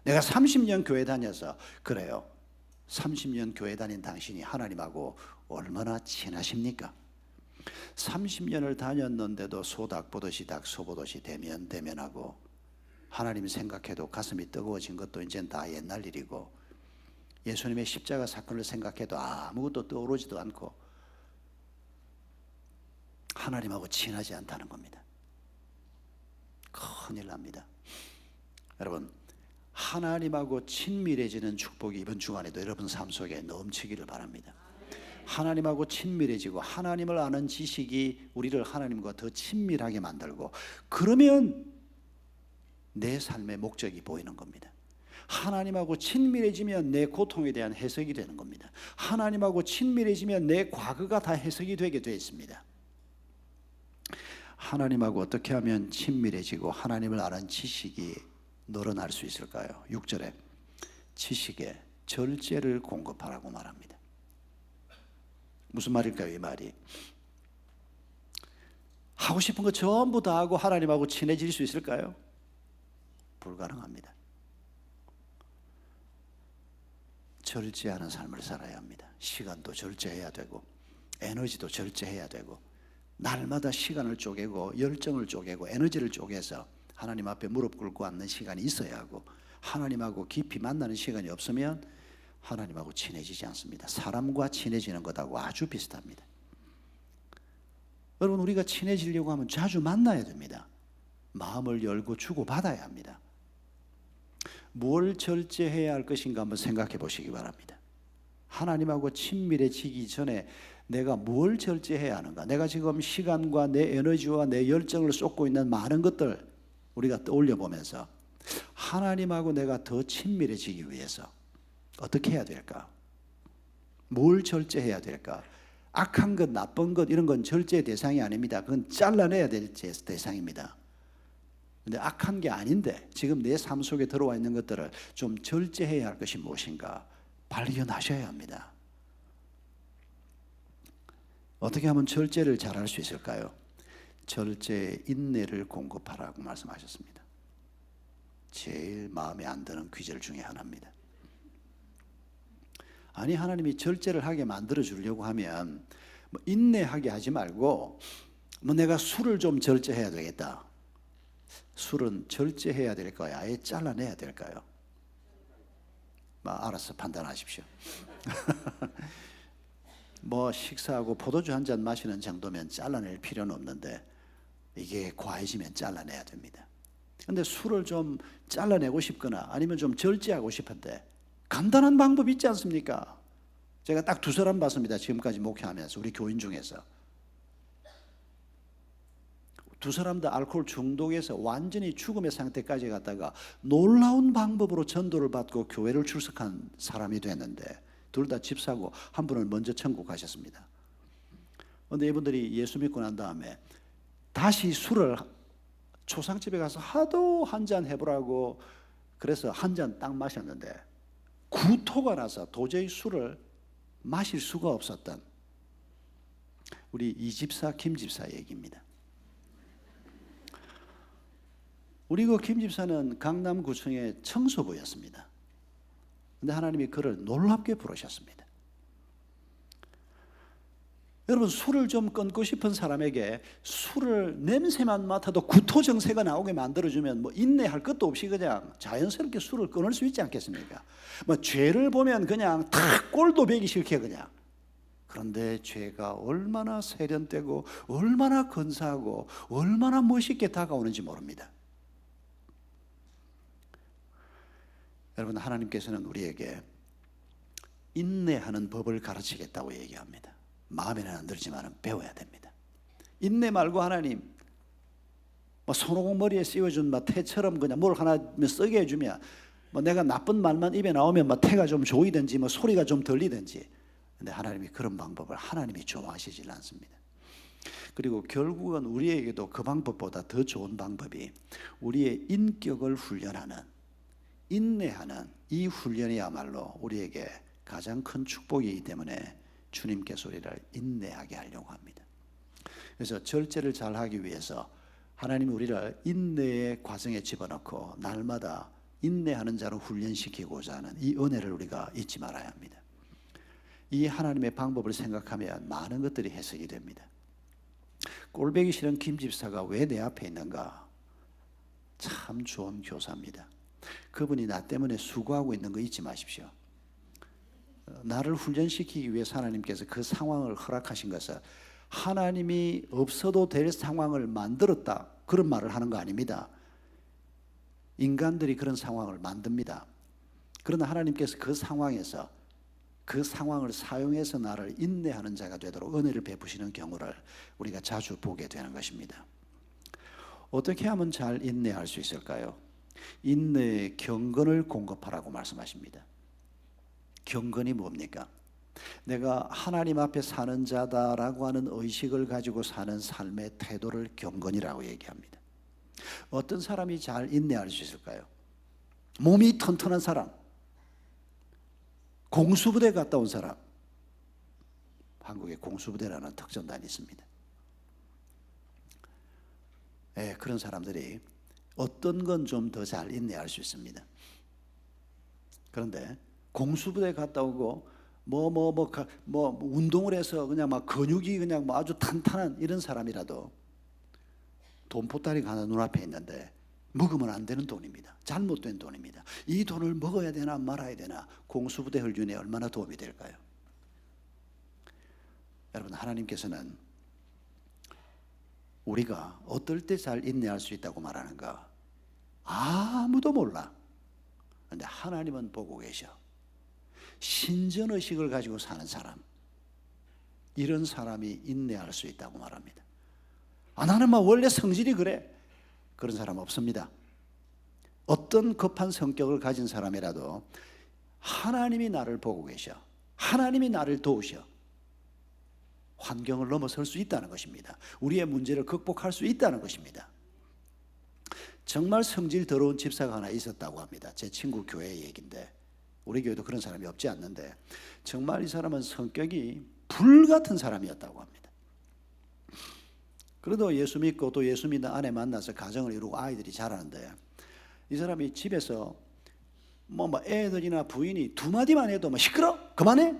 내가 30년 교회 다녀서 그래요. 30년 교회 다닌 당신이 하나님하고 얼마나 친하십니까? 30년을 다녔는데도 소닭 보듯이 닭, 소 보듯이 대면하고 하나님 생각해도 가슴이 뜨거워진 것도 이제는 다 옛날 일이고 예수님의 십자가 사건을 생각해도 아무것도 떠오르지도 않고 하나님하고 친하지 않다는 겁니다. 큰일 납니다. 여러분, 하나님하고 친밀해지는 축복이 이번 주간에도 여러분 삶 속에 넘치기를 바랍니다. 하나님하고 친밀해지고 하나님을 아는 지식이 우리를 하나님과 더 친밀하게 만들고 그러면 내 삶의 목적이 보이는 겁니다. 하나님하고 친밀해지면 내 고통에 대한 해석이 되는 겁니다. 하나님하고 친밀해지면 내 과거가 다 해석이 되게 되어 있습니다. 하나님하고 어떻게 하면 친밀해지고 하나님을 아는 지식이 늘어날 수 있을까요? 6절에 지식에 절제를 공급하라고 말합니다. 무슨 말일까요? 이 말이 하고 싶은 거 전부 다 하고 하나님하고 친해질 수 있을까요? 불가능합니다. 절제하는 삶을 살아야 합니다. 시간도 절제해야 되고 에너지도 절제해야 되고 날마다 시간을 쪼개고 열정을 쪼개고 에너지를 쪼개서 하나님 앞에 무릎 꿇고 앉는 시간이 있어야 하고 하나님하고 깊이 만나는 시간이 없으면 하나님하고 친해지지 않습니다. 사람과 친해지는 것하고 아주 비슷합니다. 여러분, 우리가 친해지려고 하면 자주 만나야 됩니다. 마음을 열고 주고받아야 합니다. 뭘 절제해야 할 것인가 한번 생각해 보시기 바랍니다. 하나님하고 친밀해지기 전에 내가 뭘 절제해야 하는가? 내가 지금 시간과 내 에너지와 내 열정을 쏟고 있는 많은 것들 우리가 떠올려 보면서 하나님하고 내가 더 친밀해지기 위해서 어떻게 해야 될까? 뭘 절제해야 될까? 악한 것, 나쁜 것 이런 건 절제의 대상이 아닙니다. 그건 잘라내야 될 대상입니다. 근데 악한 게 아닌데 지금 내 삶 속에 들어와 있는 것들을 좀 절제해야 할 것이 무엇인가 발견하셔야 합니다. 어떻게 하면 절제를 잘할 수 있을까요? 절제의 인내를 공급하라고 말씀하셨습니다. 제일 마음에 안 드는 귀절 중에 하나입니다. 아니, 하나님이 절제를 하게 만들어 주려고 하면 뭐 인내하게 하지 말고 뭐 내가 술을 좀 절제해야 되겠다. 술은 절제해야 될까요? 아예 잘라내야 될까요? 알아서 판단하십시오. 뭐 식사하고 포도주 한 잔 마시는 정도면 잘라낼 필요는 없는데 이게 과해지면 잘라내야 됩니다. 근데 술을 좀 잘라내고 싶거나 아니면 좀 절제하고 싶은데 간단한 방법이 있지 않습니까? 제가 딱 두 사람 봤습니다. 지금까지 목회하면서 우리 교인 중에서 두 사람 다 알코올 중독에서 완전히 죽음의 상태까지 갔다가 놀라운 방법으로 전도를 받고 교회를 출석한 사람이 됐는데 둘 다 집사고 한 분은 먼저 천국 가셨습니다. 그런데 이분들이 예수 믿고 난 다음에 다시 술을 초상집에 가서 하도 한 잔 해보라고 그래서 한 잔 딱 마셨는데 구토가 나서 도저히 술을 마실 수가 없었던 우리 이 집사 김 집사 얘기입니다. 우리 그 김 집사는 강남구청의 청소부였습니다. 근데 하나님이 그를 놀랍게 부르셨습니다. 여러분, 술을 좀 끊고 싶은 사람에게 술을 냄새만 맡아도 구토 증세가 나오게 만들어주면 뭐 인내할 것도 없이 그냥 자연스럽게 술을 끊을 수 있지 않겠습니까? 뭐 죄를 보면 그냥 탁 꼴도 배기 싫게 그냥. 그런데 죄가 얼마나 세련되고 얼마나 근사하고 얼마나 멋있게 다가오는지 모릅니다. 여러분, 하나님께서는 우리에게 인내하는 법을 가르치겠다고 얘기합니다. 마음에는 안 들지만 배워야 됩니다. 인내 말고 하나님 손오공 머리에 씌워준 태처럼 그냥 뭘 하나 쓰게 해주면 내가 나쁜 말만 입에 나오면 태가 좀 조이든지 소리가 좀 들리든지. 근데 하나님이 그런 방법을 하나님이 좋아하시질 않습니다. 그리고 결국은 우리에게도 그 방법보다 더 좋은 방법이 우리의 인격을 훈련하는 인내하는 이 훈련이야말로 우리에게 가장 큰 축복이기 때문에 주님께서 우리를 인내하게 하려고 합니다. 그래서 절제를 잘하기 위해서 하나님이 우리를 인내의 과정에 집어넣고 날마다 인내하는 자로 훈련시키고자 하는 이 은혜를 우리가 잊지 말아야 합니다. 이 하나님의 방법을 생각하면 많은 것들이 해석이 됩니다. 꼴보기 싫은 김 집사가 왜 내 앞에 있는가? 참 좋은 교사입니다. 그분이 나 때문에 수고하고 있는 거 잊지 마십시오. 나를 훈련시키기 위해서 하나님께서 그 상황을 허락하신 것은 하나님이 없어도 될 상황을 만들었다 그런 말을 하는 거 아닙니다. 인간들이 그런 상황을 만듭니다. 그러나 하나님께서 그 상황에서 그 상황을 사용해서 나를 인내하는 자가 되도록 은혜를 베푸시는 경우를 우리가 자주 보게 되는 것입니다. 어떻게 하면 잘 인내할 수 있을까요? 인내의 경건을 공급하라고 말씀하십니다. 경건이 뭡니까? 내가 하나님 앞에 사는 자다라고 하는 의식을 가지고 사는 삶의 태도를 경건이라고 얘기합니다. 어떤 사람이 잘 인내할 수 있을까요? 몸이 튼튼한 사람, 공수부대 갔다 온 사람. 한국에 공수부대라는 특전단이 있습니다. 그런 사람들이 어떤 건 좀 더 잘 인내할 수 있습니다. 그런데 공수부대 갔다 오고 운동을 해서 그냥 근육이 그냥 아주 탄탄한 이런 사람이라도 돈보따리가 하나 눈앞에 있는데 먹으면 안 되는 돈입니다. 잘못된 돈입니다. 이 돈을 먹어야 되나 말아야 되나 공수부대 훈련에 얼마나 도움이 될까요? 여러분, 하나님께서는 우리가 어떨 때 잘 인내할 수 있다고 말하는가? 아무도 몰라. 그런데 하나님은 보고 계셔. 신전의식을 가지고 사는 사람, 이런 사람이 인내할 수 있다고 말합니다. 나는 원래 성질이 그래. 그런 사람 없습니다. 어떤 급한 성격을 가진 사람이라도 하나님이 나를 보고 계셔. 하나님이 나를 도우셔. 환경을 넘어설 수 있다는 것입니다. 우리의 문제를 극복할 수 있다는 것입니다. 정말 성질 더러운 집사가 하나 있었다고 합니다. 제 친구 교회 얘기인데, 우리 교회도 그런 사람이 없지 않는데 정말 이 사람은 성격이 불같은 사람이었다고 합니다. 그래도 예수 믿고 또 예수 믿는 아내 만나서 가정을 이루고 아이들이 자라는데, 이 사람이 집에서 뭐 애들이나 부인이 두 마디만 해도 시끄러! 그만해!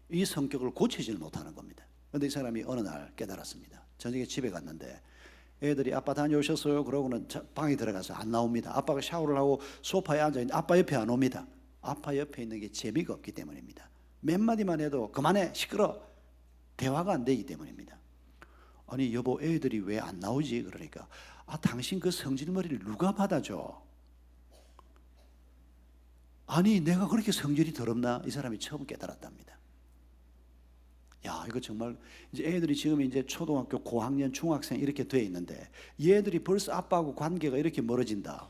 이 성격을 고치질 못하는 겁니다. 그런데 이 사람이 어느 날 깨달았습니다. 저녁에 집에 갔는데 애들이 아빠 다녀오셨어요? 그러고는 방에 들어가서 안 나옵니다. 아빠가 샤워를 하고 소파에 앉아있는데 아빠 옆에 안 옵니다. 아빠 옆에 있는 게 재미가 없기 때문입니다. 몇 마디만 해도 그만해! 시끄러! 대화가 안 되기 때문입니다. 아니 여보, 애들이 왜 안 나오지? 그러니까 당신 그 성질머리를 누가 받아줘? 아니 내가 그렇게 성질이 더럽나? 이 사람이 처음 깨달았답니다. 야, 이거 정말 이제 애들이 지금 이제 초등학교 고학년 중학생 이렇게 돼 있는데 얘들이 벌써 아빠하고 관계가 이렇게 멀어진다.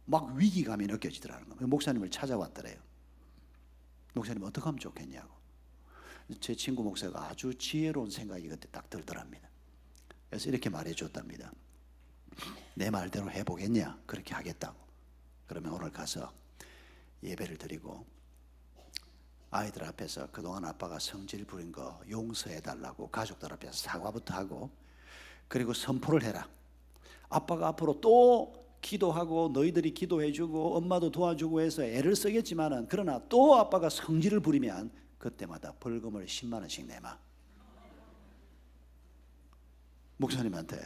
막 위기감이 느껴지더라는 거예요. 목사님을 찾아왔더래요. 목사님 어떻게 하면 좋겠냐고. 제 친구 목사가 아주 지혜로운 생각이 그때 딱 들더랍니다. 그래서 이렇게 말해 줬답니다. 내 말대로 해보겠냐? 그렇게 하겠다고. 그러면 오늘 가서 예배를 드리고 아이들 앞에서 그동안 아빠가 성질 부린 거 용서해달라고 가족들 앞에서 사과부터 하고, 그리고 선포를 해라. 아빠가 앞으로 또 기도하고 너희들이 기도해주고 엄마도 도와주고 해서 애를 쓰겠지만은, 그러나 또 아빠가 성질을 부리면 그때마다 벌금을 10만 원씩 내마. 목사님한테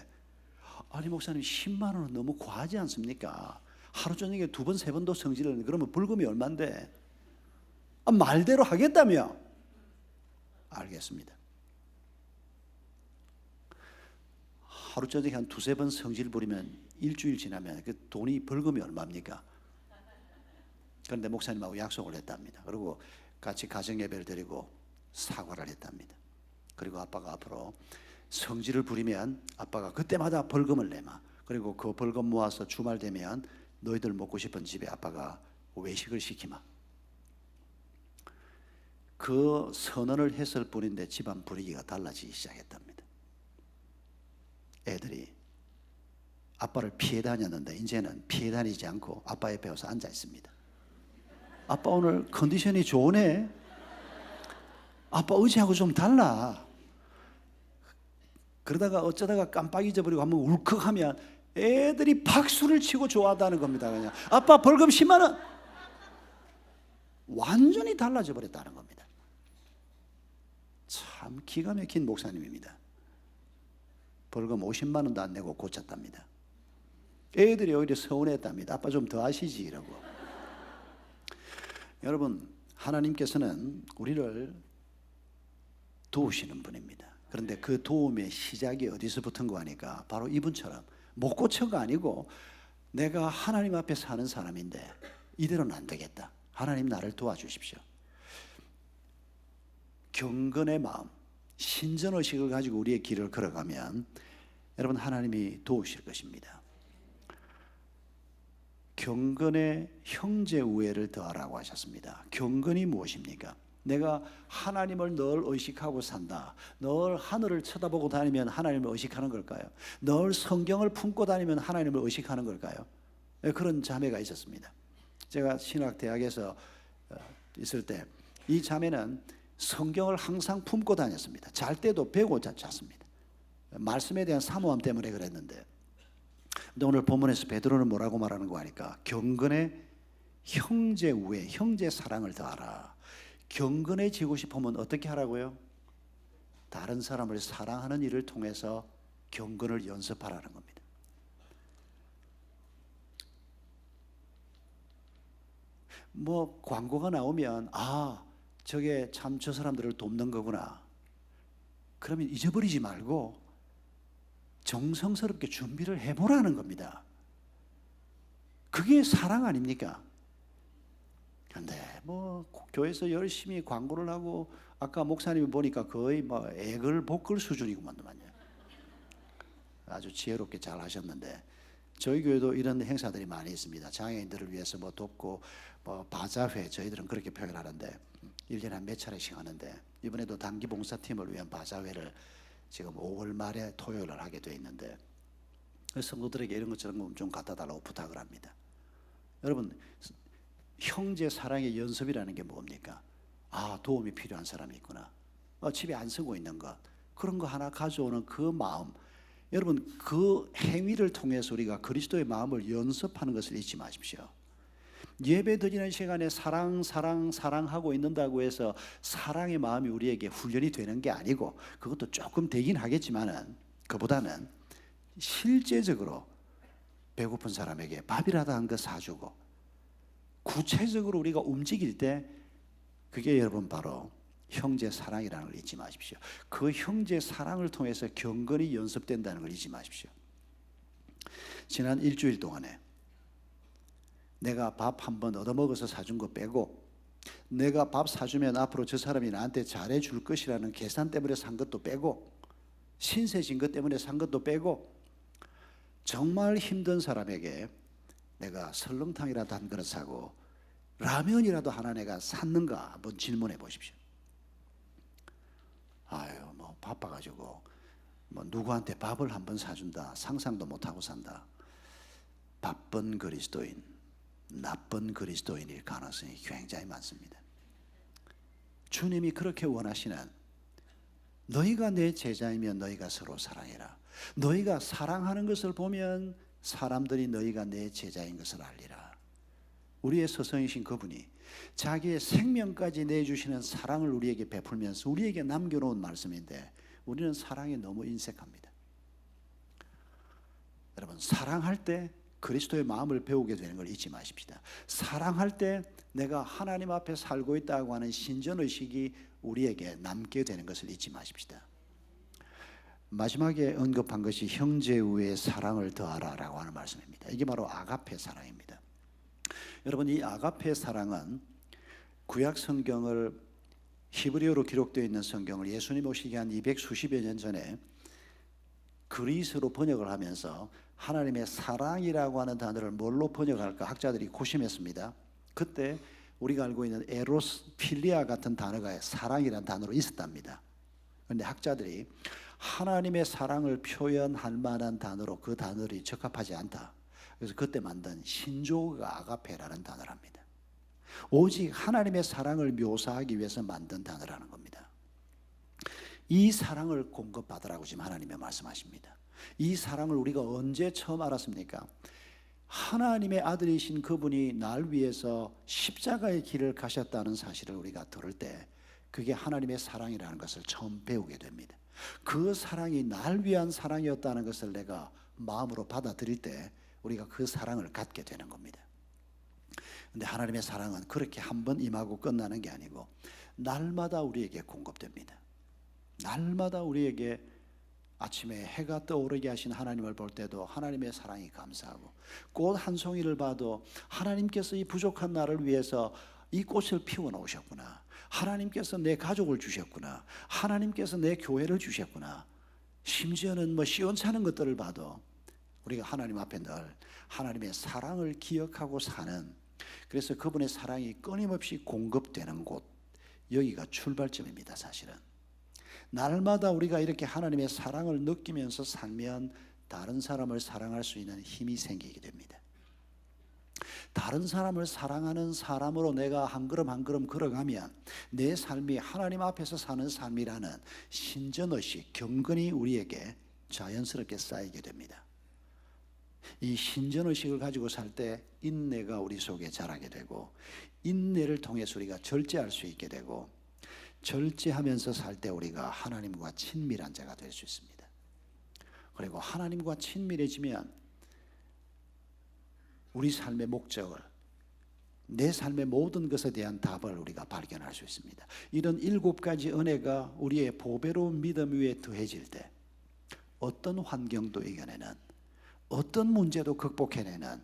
아니 목사님 10만 원은 너무 과하지 않습니까? 하루 저녁에 두 번 세 번도 성질을, 그러면 벌금이 얼만데? 말대로 하겠다며? 알겠습니다. 하루 저녁에 한 두세 번 성질 부리면 일주일 지나면 그 돈이 벌금이 얼마입니까? 그런데 목사님하고 약속을 했답니다. 그리고 같이 가정예배를 드리고 사과를 했답니다. 그리고 아빠가 앞으로 성질을 부리면 아빠가 그때마다 벌금을 내마. 그리고 그 벌금 모아서 주말 되면 너희들 먹고 싶은 집에 아빠가 외식을 시키마. 그 선언을 했을 뿐인데 집안 분위기가 달라지기 시작했답니다. 애들이 아빠를 피해 다녔는데 이제는 피해 다니지 않고 아빠 옆에 와서 앉아 있습니다. 아빠 오늘 컨디션이 좋으네. 아빠 어제하고 좀 달라. 그러다가 어쩌다가 깜빡 잊어버리고 한번 울컥하면 애들이 박수를 치고 좋아한다는 겁니다. 그냥 아빠 벌금 10만 원. 완전히 달라져 버렸다는 겁니다. 참 기가 막힌 목사님입니다. 벌금 50만 원도 안 내고 고쳤답니다. 애들이 오히려 서운했답니다. 아빠 좀 더 하시지 이러고. 여러분, 하나님께서는 우리를 도우시는 분입니다. 그런데 그 도움의 시작이 어디서부터인가 하니까 바로 이분처럼 못 고쳐가 아니고 내가 하나님 앞에 사는 사람인데 이대로는 안 되겠다. 하나님 나를 도와주십시오. 경건의 마음, 신전의식을 가지고 우리의 길을 걸어가면 여러분 하나님이 도우실 것입니다. 경건의 형제 우애를 더하라고 하셨습니다. 경건이 무엇입니까? 내가 하나님을 늘 의식하고 산다. 늘 하늘을 쳐다보고 다니면 하나님을 의식하는 걸까요? 늘 성경을 품고 다니면 하나님을 의식하는 걸까요? 그런 자매가 있었습니다. 제가 신학대학에서 있을 때 이 자매는 성경을 항상 품고 다녔습니다. 잘 때도 베고 잤습니다. 말씀에 대한 사모함 때문에 그랬는데, 근데 오늘 본문에서 베드로는 뭐라고 말하는 거 하니까 경건의 형제 우애, 형제 사랑을 더하라. 경건해지고 싶으면 어떻게 하라고요? 다른 사람을 사랑하는 일을 통해서 경건을 연습하라는 겁니다. 뭐 광고가 나오면 저게 참 저 사람들을 돕는 거구나. 그러면 잊어버리지 말고 정성스럽게 준비를 해보라는 겁니다. 그게 사랑 아닙니까? 그런데 뭐 교회에서 열심히 광고를 하고 아까 목사님이 보니까 거의 뭐 애걸복걸 수준이구만요. 아주 지혜롭게 잘 하셨는데 저희 교회도 이런 행사들이 많이 있습니다. 장애인들을 위해서 뭐 돕고 뭐 바자회, 저희들은 그렇게 표현하는데 1년에 한 몇 차례씩 하는데 이번에도 단기 봉사팀을 위한 바자회를 지금 5월 말에 토요일을 하게 돼 있는데 성도들에게 이런 것처럼 좀 갖다 달라고 부탁을 합니다. 여러분, 형제 사랑의 연습이라는 게 뭡니까? 도움이 필요한 사람이 있구나. 집에 안 쓰고 있는 것, 그런 거 하나 가져오는 그 마음. 여러분, 그 행위를 통해서 우리가 그리스도의 마음을 연습하는 것을 잊지 마십시오. 예배 드리는 시간에 사랑하고 있는다고 해서 사랑의 마음이 우리에게 훈련이 되는 게 아니고, 그것도 조금 되긴 하겠지만은 그보다는 실제적으로 배고픈 사람에게 밥이라도 한 거 사주고 구체적으로 우리가 움직일 때, 그게 여러분 바로 형제 사랑이라는 걸 잊지 마십시오. 그 형제 사랑을 통해서 경건이 연습된다는 걸 잊지 마십시오. 지난 일주일 동안에 내가 밥 한 번 얻어먹어서 사준 거 빼고, 내가 밥 사주면 앞으로 저 사람이 나한테 잘해줄 것이라는 계산 때문에 산 것도 빼고, 신세 진 것 때문에 산 것도 빼고, 정말 힘든 사람에게 내가 설렁탕이라도 한 그릇 사고 라면이라도 하나 내가 샀는가 한번 질문해 보십시오. 뭐 바빠가지고 뭐 누구한테 밥을 한번 사준다 상상도 못하고 산다. 바쁜 그리스도인, 나쁜 그리스도인일 가능성이 굉장히 많습니다. 주님이 그렇게 원하시는, 너희가 내 제자이면 너희가 서로 사랑해라. 너희가 사랑하는 것을 보면 사람들이 너희가 내 제자인 것을 알리라. 우리의 스승이신 그분이 자기의 생명까지 내주시는 사랑을 우리에게 베풀면서 우리에게 남겨놓은 말씀인데, 우리는 사랑에 너무 인색합니다. 여러분, 사랑할 때 그리스도의 마음을 배우게 되는 걸 잊지 마십시다. 사랑할 때 내가 하나님 앞에 살고 있다고 하는 신전의식이 우리에게 남게 되는 것을 잊지 마십시다. 마지막에 언급한 것이 형제 외에 사랑을 더하라라고 하는 말씀입니다. 이게 바로 아가페 사랑입니다. 여러분, 이 아가페 사랑은 구약 성경을, 히브리어로 기록되어 있는 성경을 예수님 오시기 한 200수십여 년 전에 그리스로 번역을 하면서 하나님의 사랑이라고 하는 단어를 뭘로 번역할까 학자들이 고심했습니다. 그때 우리가 알고 있는 에로스, 필리아 같은 단어가 사랑이라는 단어로 있었답니다. 그런데 학자들이 하나님의 사랑을 표현할 만한 단어로 그 단어를 적합하지 않다. 그래서 그때 만든 신조어가 아가페라는 단어랍니다. 오직 하나님의 사랑을 묘사하기 위해서 만든 단어라는 겁니다. 이 사랑을 공급받으라고 지금 하나님이 말씀하십니다. 이 사랑을 우리가 언제 처음 알았습니까? 하나님의 아들이신 그분이 날 위해서 십자가의 길을 가셨다는 사실을 우리가 들을 때, 그게 하나님의 사랑이라는 것을 처음 배우게 됩니다. 그 사랑이 날 위한 사랑이었다는 것을 내가 마음으로 받아들일 때 우리가 그 사랑을 갖게 되는 겁니다. 근데 하나님의 사랑은 그렇게 한번 임하고 끝나는 게 아니고 날마다 우리에게 공급됩니다. 날마다 우리에게 아침에 해가 떠오르게 하신 하나님을 볼 때도 하나님의 사랑이 감사하고, 꽃 한 송이를 봐도 하나님께서 이 부족한 나를 위해서 이 꽃을 피워 놓으셨구나, 하나님께서 내 가족을 주셨구나, 하나님께서 내 교회를 주셨구나, 심지어는 뭐 시원찮은 것들을 봐도 우리가 하나님 앞에 늘 하나님의 사랑을 기억하고 사는, 그래서 그분의 사랑이 끊임없이 공급되는 곳, 여기가 출발점입니다. 사실은 날마다 우리가 이렇게 하나님의 사랑을 느끼면서 살면 다른 사람을 사랑할 수 있는 힘이 생기게 됩니다. 다른 사람을 사랑하는 사람으로 내가 한 걸음 한 걸음 걸어가면 내 삶이 하나님 앞에서 사는 삶이라는 신전의식, 경건이 우리에게 자연스럽게 쌓이게 됩니다. 이 신전의식을 가지고 살 때 인내가 우리 속에 자라게 되고, 인내를 통해서 우리가 절제할 수 있게 되고, 절제하면서 살 때 우리가 하나님과 친밀한 자가 될 수 있습니다. 그리고 하나님과 친밀해지면 우리 삶의 목적을, 내 삶의 모든 것에 대한 답을 우리가 발견할 수 있습니다. 이런 7가지 은혜가 우리의 보배로운 믿음 위에 더해질 때 어떤 환경도 이겨내는, 어떤 문제도 극복해내는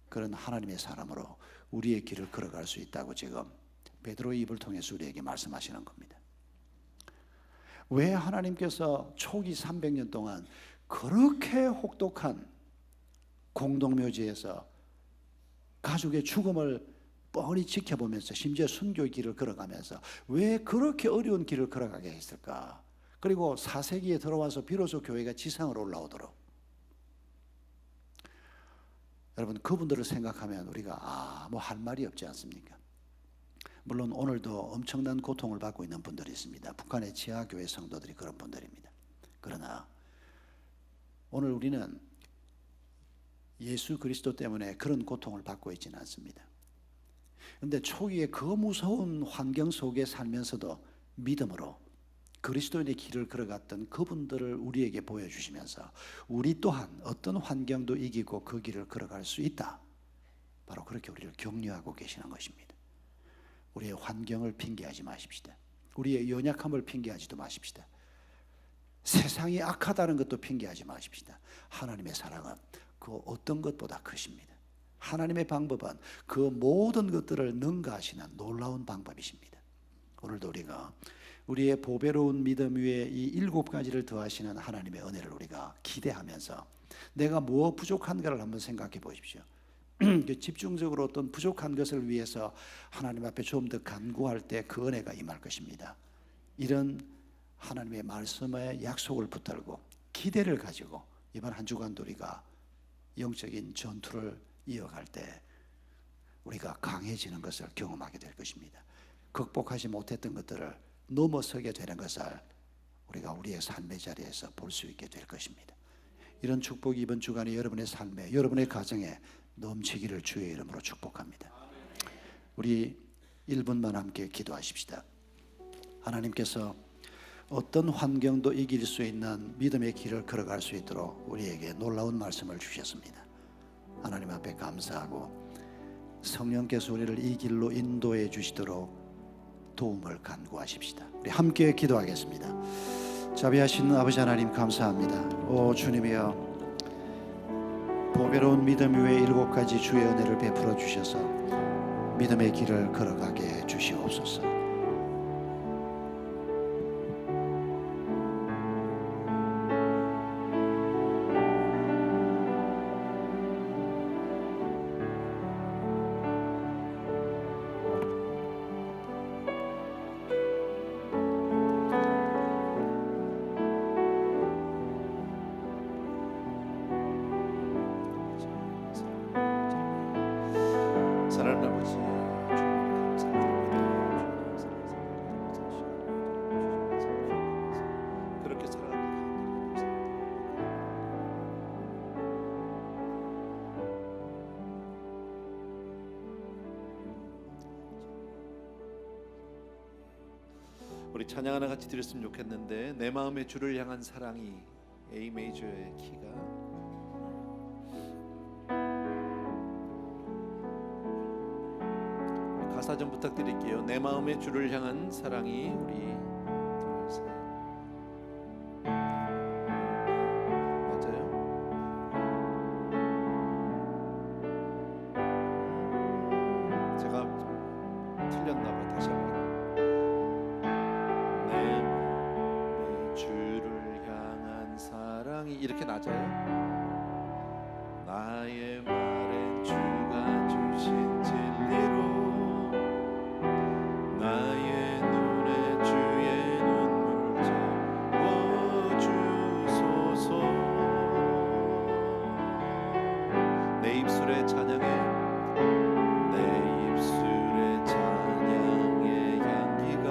그런 하나님의 사람으로 우리의 길을 걸어갈 수 있다고 지금 베드로의 입을 통해서 우리에게 말씀하시는 겁니다. 왜 하나님께서 초기 300년 동안 그렇게 혹독한 공동묘지에서 가족의 죽음을 뻔히 지켜보면서 심지어 순교의 길을 걸어가면서 왜 그렇게 어려운 길을 걸어가게 했을까? 그리고 4세기에 들어와서 비로소 교회가 지상으로 올라오도록, 여러분 그분들을 생각하면 우리가 뭐 할 말이 없지 않습니까? 물론 오늘도 엄청난 고통을 받고 있는 분들이 있습니다. 북한의 지하교회 성도들이 그런 분들입니다. 그러나 오늘 우리는 예수 그리스도 때문에 그런 고통을 받고 있지는 않습니다. 그런데 초기에 그 무서운 환경 속에 살면서도 믿음으로 그리스도인의 길을 걸어갔던 그분들을 우리에게 보여주시면서 우리 또한 어떤 환경도 이기고 그 길을 걸어갈 수 있다, 바로 그렇게 우리를 격려하고 계시는 것입니다. 우리의 환경을 핑계하지 마십시다. 우리의 연약함을 핑계하지도 마십시다. 세상이 악하다는 것도 핑계하지 마십시다. 하나님의 사랑은 그 어떤 것보다 크십니다. 하나님의 방법은 그 모든 것들을 능가하시는 놀라운 방법이십니다. 오늘도 우리가 우리의 보배로운 믿음 위에 이 7가지를 더하시는 하나님의 은혜를 우리가 기대하면서 내가 무엇 부족한가를 한번 생각해 보십시오. 집중적으로 어떤 부족한 것을 위해서 하나님 앞에 좀 더 간구할 때 그 은혜가 임할 것입니다. 이런 하나님의 말씀에 약속을 붙들고 기대를 가지고 이번 한 주간도 우리가 영적인 전투를 이어갈 때 우리가 강해지는 것을 경험하게 될 것입니다. 극복하지 못했던 것들을 넘어서게 되는 것을 우리가 우리의 삶의 자리에서 볼 수 있게 될 것입니다. 이런 축복이 이번 주간에 여러분의 삶에, 여러분의 가정에 넘치기를 주의 이름으로 축복합니다. 우리 1분만 함께 기도하십시다. 하나님께서 어떤 환경도 이길 수 있는 믿음의 길을 걸어갈 수 있도록 우리에게 놀라운 말씀을 주셨습니다. 하나님 앞에 감사하고 성령께서 우리를 이 길로 인도해 주시도록 도움을 간구하십시다. 우리 함께 기도하겠습니다. 자비하신 아버지 하나님 감사합니다. 오 주님이여, 보배로운 믿음 위에 7가지 주의 은혜를 베풀어 주셔서 믿음의 길을 걸어가게 해 주시옵소서. 사랑하는 아버지, 그렇게 살아가는 우리 찬양 하나 같이 드렸으면 좋겠는데, 내 마음의 주를 향한 사랑이 A 메이저의 키가 가사 좀 부탁드릴게요. 내 마음의 주를 향한 사랑이 우리 둘, 셋. 맞아요? 제가 틀렸나 봐요. 다시 한번. 내 마음의 주를 향한 사랑이 이렇게 낮아요. 나의 말엔 주가 주신 진리로 나의 눈에 주의 눈물 적어주소서. 내 입술에 찬양해, 내 입술에 찬양의 향기가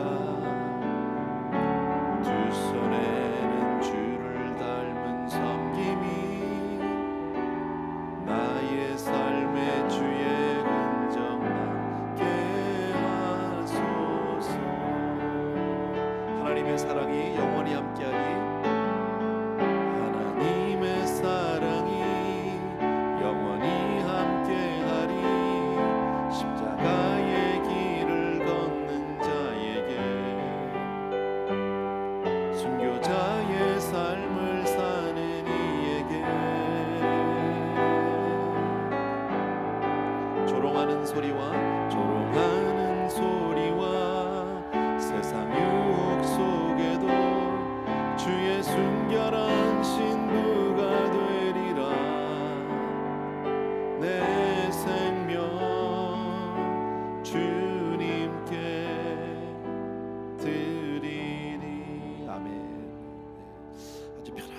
두 손에는 주를 닮은 섬김이 나의 삶의 주의 흔적 남게 하소서. 하나님의 사랑이 영원히 함께하리. 하나님의 사랑이 영원히 함께하리. 십자가의 길을 걷는 자에게, 순교자의 삶을 사는 이에게, 조롱하는 소리와 세상 유혹 속에도 주의 순결한 신부가 되리라. 내 생명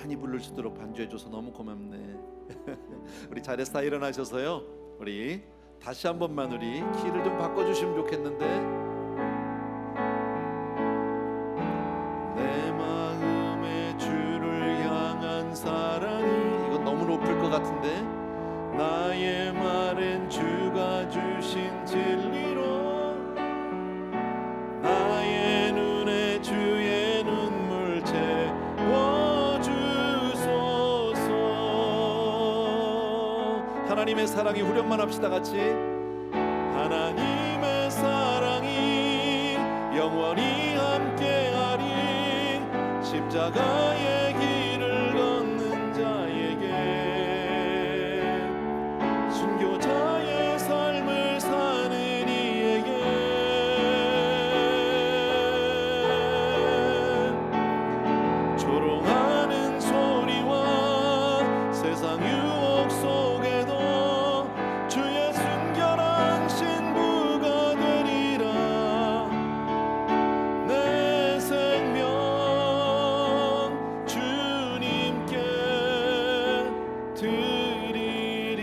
많이 부를 수 있도록 반주해줘서 너무 고맙네. 우리 잘했어 일어나셔서요. 우리 다시 한 번만 우리 키를 좀 바꿔주시면 좋겠는데. 내 마음의 주를 향한 사랑이, 이건 너무 높을 것 같은데. 나의 말은 주가 주신 진리로 나의 눈에 주의 눈물 채워주소서. 하나님의 사랑이 후렴만 합시다 같이. 하나님의 사랑이 영원히 함께하리. 십자가의 길을 걷는 자에게 순교자의 삶을 사는 이에게 조롱하는 소리와 세상 유혹 속에도 주의 순결한 신부가 되리라. 내 생명 주님께 드리리.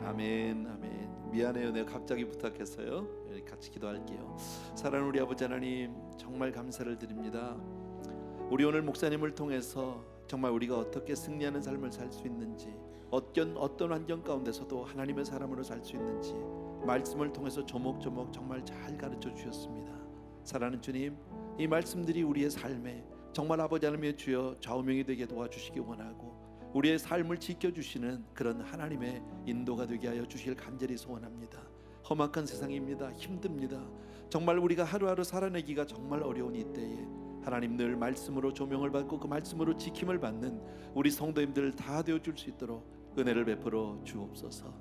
아멘 아멘. 미안해요, 내가 갑자기 부탁해서요. 같이 기도할게요. 사랑하는 우리 아버지 하나님, 정말 감사를 드립니다. 우리 오늘 목사님을 통해서 정말 우리가 어떻게 승리하는 삶을 살 수 있는지, 어떤 환경 가운데서도 하나님의 사람으로 살 수 있는지 말씀을 통해서 조목조목 정말 잘 가르쳐 주셨습니다. 사랑하는 주님, 이 말씀들이 우리의 삶에 정말 아버지 하나님의 주여 좌우명이 되게 도와주시기 원하고, 우리의 삶을 지켜주시는 그런 하나님의 인도가 되게 하여 주시길 간절히 소원합니다. 험악한 세상입니다. 힘듭니다. 정말 우리가 하루하루 살아내기가 정말 어려운 이때에 하나님 늘 말씀으로 조명을 받고 그 말씀으로 지킴을 받는 우리 성도님들 다 되어줄 수 있도록 은혜를 베풀어 주옵소서.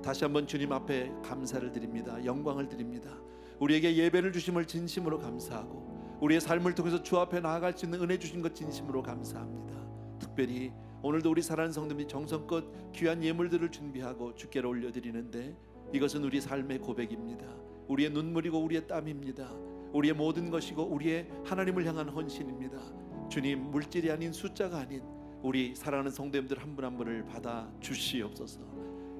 다시 한번 주님 앞에 감사를 드립니다. 영광을 드립니다. 우리에게 예배를 주심을 진심으로 감사하고, 우리의 삶을 통해서 주 앞에 나아갈 수 있는 은혜 주신 것 진심으로 감사합니다. 특별히 오늘도 우리 사랑하는 성도님이 정성껏 귀한 예물들을 준비하고 주께로 올려드리는데, 이것은 우리 삶의 고백입니다. 우리의 눈물이고 우리의 땀입니다. 우리의 모든 것이고 우리의 하나님을 향한 헌신입니다. 주님, 물질이 아닌 숫자가 아닌 우리 사랑하는 성도님들 한 분 한 분을 받아 주시옵소서.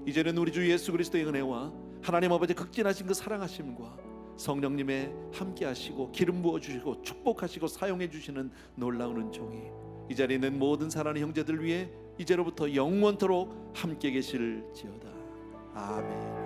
이제는 우리 주 예수 그리스도의 은혜와 하나님 아버지 극진하신 그 사랑하심과 성령님의 함께 하시고 기름 부어 주시고 축복하시고 사용해 주시는 놀라운 은총이 이 자리에 있는 모든 사랑하는 형제들 위해 이제로부터 영원토록 함께 계실지어다. 아멘.